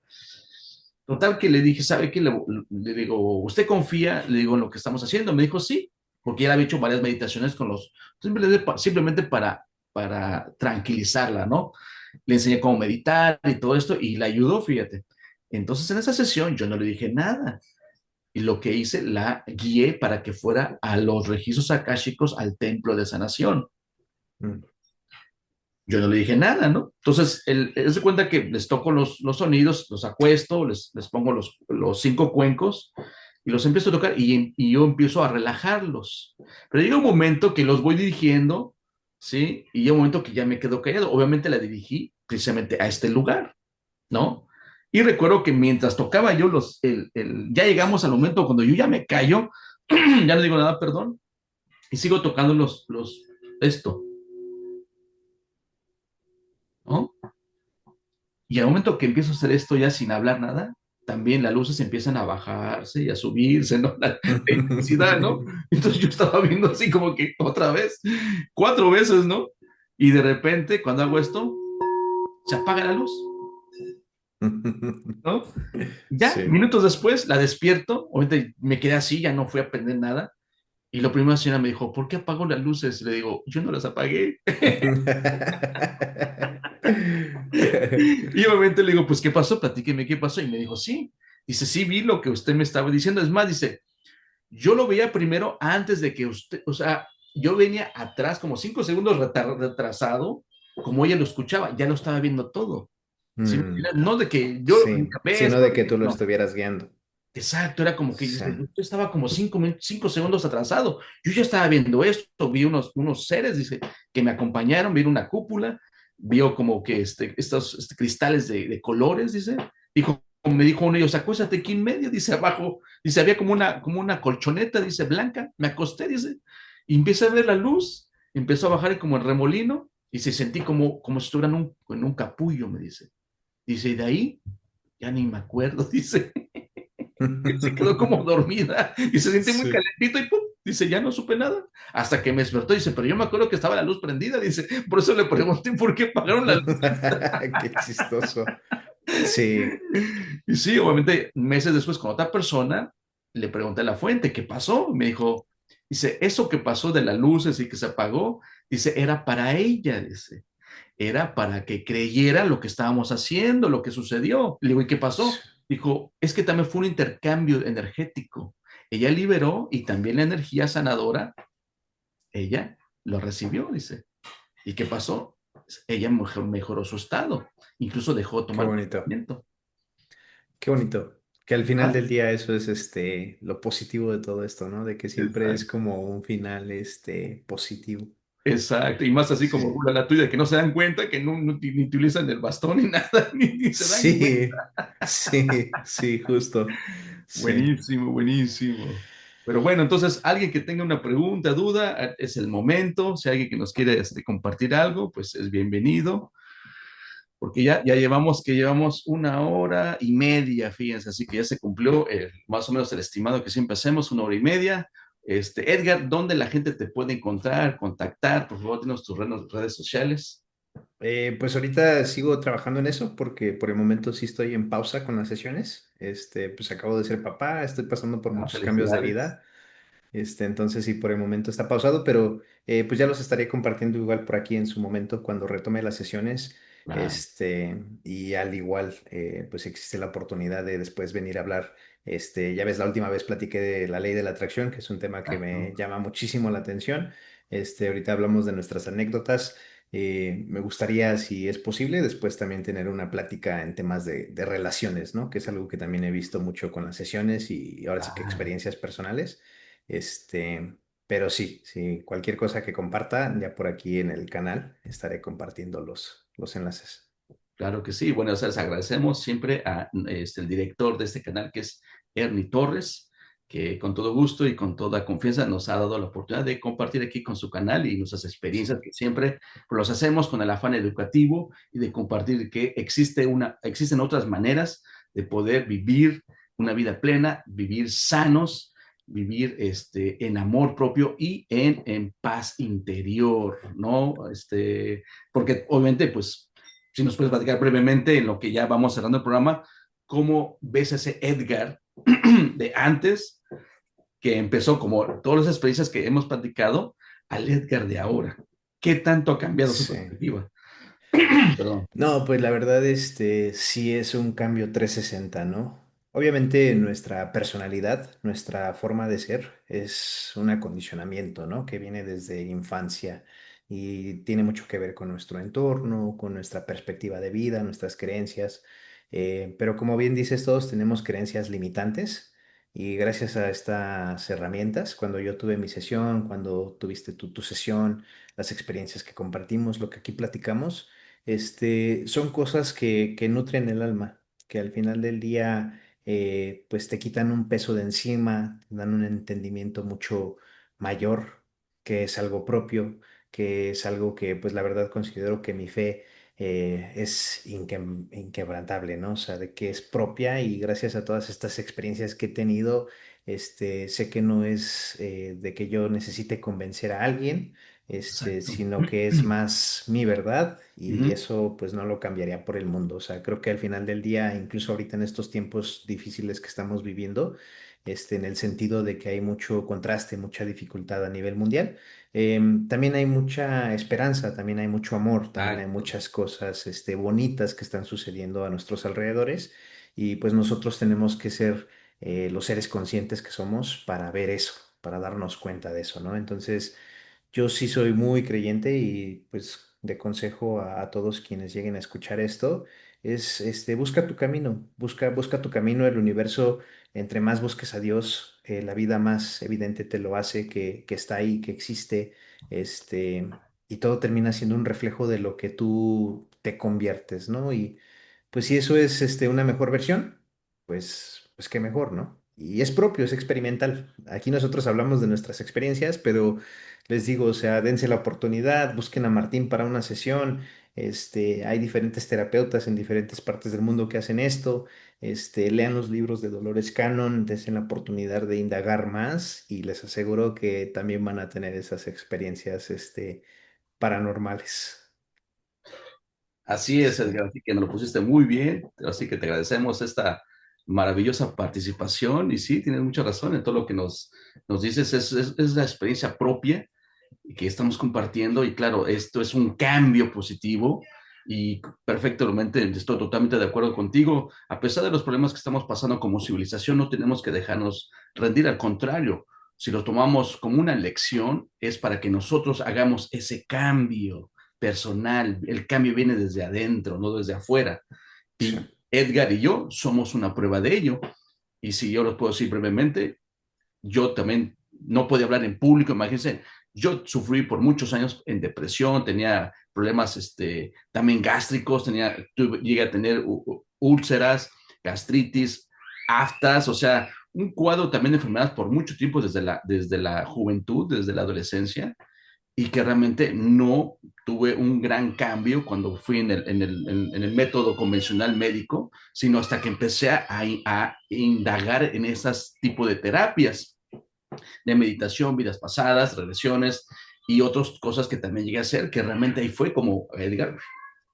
Total que le dije, ¿sabe qué? Le digo, ¿usted confía? Le digo, en lo que estamos haciendo. Me dijo, sí, porque él había hecho varias meditaciones simplemente para tranquilizarla, ¿no? Le enseñé cómo meditar y todo esto y la ayudó, fíjate. Entonces en esa sesión yo no le dije nada y lo que hice, la guié para que fuera a los registros akáshicos al templo de sanación. Mm. Yo no le dije nada, ¿no? Entonces, él se cuenta que les toco los sonidos, los acuesto, les pongo los 5 cuencos y los empiezo a tocar y yo empiezo a relajarlos. Pero llega un momento que los voy dirigiendo, ¿sí? Y llega un momento que ya me quedo callado. Obviamente la dirigí precisamente a este lugar, ¿no? Y recuerdo que mientras tocaba yo ya llegamos al momento cuando yo ya me callo, ya no digo nada, perdón, y sigo tocando esto, ¿no? Y al momento que empiezo a hacer esto ya sin hablar nada, también las luces empiezan a bajarse y a subirse, ¿no? La intensidad, ¿no? Entonces yo estaba viendo así como que otra vez, 4 veces, ¿no? Y de repente, cuando hago esto, se apaga la luz, ¿no? Ya, Sí. minutos después, la despierto, obviamente me quedé así, ya no fui a prender nada. Y lo primero la señora me dijo, ¿por qué apagó las luces? Le digo, yo no las apagué. Y obviamente le digo, pues, ¿qué pasó? Platíqueme qué pasó. Y me dijo, sí. Dice, sí, vi lo que usted me estaba diciendo. Es más, dice, yo lo veía primero antes de que usted, o sea, yo venía atrás como 5 segundos retrasado, como ella lo escuchaba, ya lo estaba viendo todo. ¿Sí? Mm, No de que yo sí, acabé sino esto, de que tú lo no. estuvieras guiando. Exacto, era como que Sí. dice, yo estaba como 5 segundos atrasado. Yo ya estaba viendo esto, vi unos seres, dice, que me acompañaron, vi una cúpula, vio como que estos cristales de colores, dice. Me dijo uno de ellos, acuéstate aquí en medio, dice abajo, dice, había como una colchoneta, dice, blanca, me acosté, dice, y empecé a ver la luz, empezó a bajar como el remolino, y se sentí como si estuviera en un capullo, me dice. Dice, y de ahí, ya ni me acuerdo, dice. Se quedó como dormida y se sintió muy Sí. calentito y ¡pum! Dice, ya no supe nada. Hasta que me despertó, dice, pero yo me acuerdo que estaba la luz prendida, dice, por eso le pregunté por qué apagaron la luz. Qué chistoso. Sí. Y sí, obviamente, meses después con otra persona, le pregunté a la fuente, ¿qué pasó? Me dijo, dice, eso que pasó de las luces y que se apagó, dice, era para ella, dice. era para que creyera lo que estábamos haciendo, lo que sucedió. Le digo, ¿y qué Sí, pasó? Dijo, es que también fue un intercambio energético. Ella liberó y también la energía sanadora, ella lo recibió, dice. ¿Y qué pasó? Ella mejoró su estado, incluso dejó de qué tomar bonito, medicamento. qué bonito. Que al final Ah, del día eso es lo positivo de todo esto, ¿no? De que siempre es exacto. como un final positivo. Exacto, y más así como Sí. la tuya, que no se dan cuenta, que ni utilizan el bastón ni nada, ni se dan cuenta. Sí, sí, sí, justo. Sí. Buenísimo, buenísimo. Pero bueno, entonces, alguien que tenga una pregunta, duda, es el momento. Si alguien que nos quiere compartir algo, pues es bienvenido, porque ya llevamos 1 hora y media, fíjense, así que ya se cumplió más o menos el estimado que siempre hacemos, 1 hora y media. Edgar, ¿dónde la gente te puede encontrar, contactar? Por favor, dinos tus redes sociales. Pues ahorita sigo trabajando en eso porque por el momento sí estoy en pausa con las sesiones. Pues acabo de ser papá, estoy pasando por Ah, muchos cambios de felicidades. vida. Entonces sí, por el momento está pausado, pero pues ya los estaré compartiendo igual por aquí en su momento cuando retome las sesiones. Claro, Y al igual, pues existe la oportunidad de después venir a hablar. Ya ves, la última vez platiqué de la ley de la atracción, que es un tema que exacto. me llama muchísimo la atención. Ahorita hablamos de nuestras anécdotas. Me gustaría, si es posible, después también tener una plática en temas de relaciones, ¿no? Que es algo que también he visto mucho con las sesiones y ahora sí que Claro. experiencias personales. Pero sí, sí, cualquier cosa que comparta, ya por aquí en el canal estaré compartiendo los enlaces. Claro que sí. Bueno, o sea, les agradecemos siempre a el director de este canal, que es Ernie Torres, que con todo gusto y con toda confianza nos ha dado la oportunidad de compartir aquí con su canal y nuestras experiencias, que siempre pues, los hacemos con el afán educativo y de compartir que existen otras maneras de poder vivir una vida plena, vivir sanos, vivir en amor propio y en paz interior, ¿no? Porque obviamente, pues si nos puedes platicar brevemente en lo que ya vamos cerrando el programa, ¿cómo ves ese Edgar de antes, que empezó como todas las experiencias que hemos platicado, al Edgar de ahora? ¿Qué tanto ha cambiado su Sí. perspectiva? Perdón. No, pues la verdad, sí es un cambio 360, ¿no? Obviamente nuestra personalidad, nuestra forma de ser es un acondicionamiento, ¿no? Que viene desde infancia y tiene mucho que ver con nuestro entorno, con nuestra perspectiva de vida, nuestras creencias. Pero como bien dices, todos tenemos creencias limitantes y gracias a estas herramientas, cuando yo tuve mi sesión, cuando tuviste tu sesión, las experiencias que compartimos, lo que aquí platicamos, son cosas que nutren el alma, que al final del día, pues te quitan un peso de encima, te dan un entendimiento mucho mayor, que es algo propio, que es algo que, pues la verdad considero que mi fe es inquebrantable, ¿no? O sea, de que es propia y gracias a todas estas experiencias que he tenido, sé que no es de que yo necesite convencer a alguien, Exacto. sino que es más mi verdad y Ujú. eso pues no lo cambiaría por el mundo. O sea, creo que al final del día, incluso ahorita en estos tiempos difíciles que estamos viviendo, en el sentido de que hay mucho contraste, mucha dificultad a nivel mundial, también hay mucha esperanza, también hay mucho amor, también hay Exacto. muchas cosas, bonitas que están sucediendo a nuestros alrededores y pues nosotros tenemos que ser los seres conscientes que somos para ver eso, para darnos cuenta de eso, ¿no? Entonces, yo sí soy muy creyente y pues de consejo a todos quienes lleguen a escuchar esto es busca tu camino, busca tu camino, el universo, entre más busques a Dios, la vida más evidente te lo hace que está ahí, que existe, y todo termina siendo un reflejo de lo que tú te conviertes, ¿no? Y pues si eso es una mejor versión, pues qué mejor, ¿no? Y es propio, es experimental. Aquí nosotros hablamos de nuestras experiencias, pero les digo, o sea, dense la oportunidad, busquen a Martín para una sesión. Hay diferentes terapeutas en diferentes partes del mundo que hacen esto. Lean los libros de Dolores Cannon, dense la oportunidad de indagar más y les aseguro que también van a tener esas experiencias, paranormales. Así es, Sí. Edgar, así que nos lo pusiste muy bien, así que te agradecemos esta maravillosa participación y sí, tienes mucha razón en todo lo que nos dices, es la experiencia propia que estamos compartiendo y claro, esto es un cambio positivo y perfectamente estoy totalmente de acuerdo contigo. A pesar de los problemas que estamos pasando como civilización, no tenemos que dejarnos rendir, al contrario, si lo tomamos como una lección, es para que nosotros hagamos ese cambio personal. El cambio viene desde adentro, no desde afuera. Sí. Y Edgar y yo somos una prueba de ello. Y si yo lo puedo decir brevemente, yo también no podía hablar en público, imagínense, yo sufrí por muchos años en depresión, tenía problemas también gástricos, llegué a tener úlceras, gastritis, aftas, o sea, un cuadro también de enfermedades por mucho tiempo desde la juventud, desde la adolescencia, y que realmente no tuve un gran cambio cuando fui en el método convencional médico, sino hasta que empecé a indagar en esas tipos de terapias de meditación, vidas pasadas, regresiones y otras cosas que también llegué a hacer, que realmente ahí fue como, Edgar,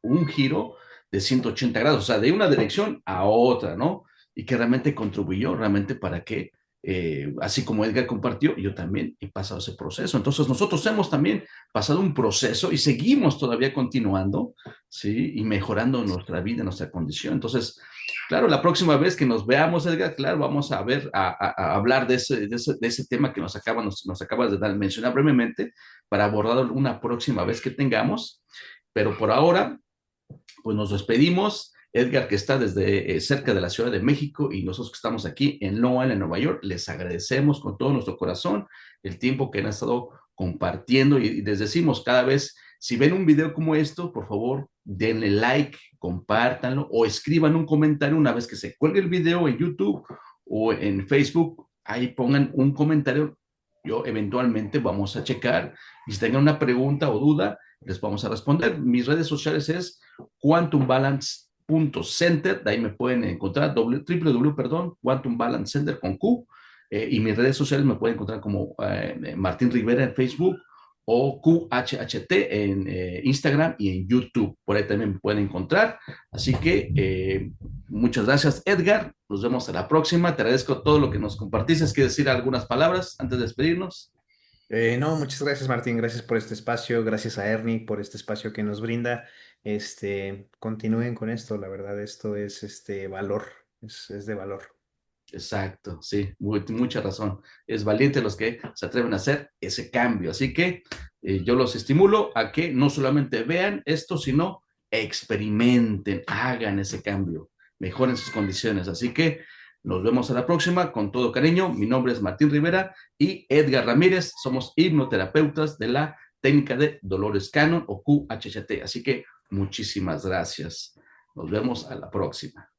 un giro de 180 grados, o sea, de una dirección a otra, ¿no? Y que realmente contribuyó realmente para que, así como Edgar compartió, yo también he pasado ese proceso. Entonces nosotros hemos también pasado un proceso y seguimos todavía continuando, ¿sí? Y mejorando nuestra vida, nuestra condición. Entonces, claro, la próxima vez que nos veamos, Edgar, claro, vamos a ver, a hablar de ese tema que nos acabas de mencionar brevemente para abordarlo una próxima vez que tengamos. Pero por ahora, pues nos despedimos. Edgar, que está desde cerca de la Ciudad de México, y nosotros que estamos aquí en Long Island, en Nueva York, les agradecemos con todo nuestro corazón el tiempo que han estado compartiendo y les decimos cada vez, si ven un video como esto, por favor, denle like, compártanlo o escriban un comentario una vez que se cuelgue el video en YouTube o en Facebook, ahí pongan un comentario, yo eventualmente vamos a checar y si tengan una pregunta o duda, les vamos a responder. Mis redes sociales es quantumbalance.center, de ahí me pueden encontrar, www, perdón, Quantum Balance Center con Q, y mis redes sociales me pueden encontrar como Martín Rivera en Facebook o QHHT en Instagram y en YouTube, por ahí también me pueden encontrar. Así que muchas gracias, Edgar, nos vemos a la próxima, te agradezco todo lo que nos compartiste, ¿quieres decir algunas palabras antes de despedirnos? No, muchas gracias, Martín. Gracias por este espacio. Gracias a Ernie por este espacio que nos brinda. Continúen con esto. La verdad, esto es valor. Es de valor. Exacto, sí, mucha razón. Es valiente los que se atreven a hacer ese cambio. Así que yo los estimulo a que no solamente vean esto, sino experimenten, hagan ese cambio, mejoren sus condiciones. Así que nos vemos a la próxima con todo cariño. Mi nombre es Martín Rivera y Edgar Ramírez. Somos hipnoterapeutas de la técnica de Dolores Cannon o QHHT. Así que muchísimas gracias. Nos vemos a la próxima.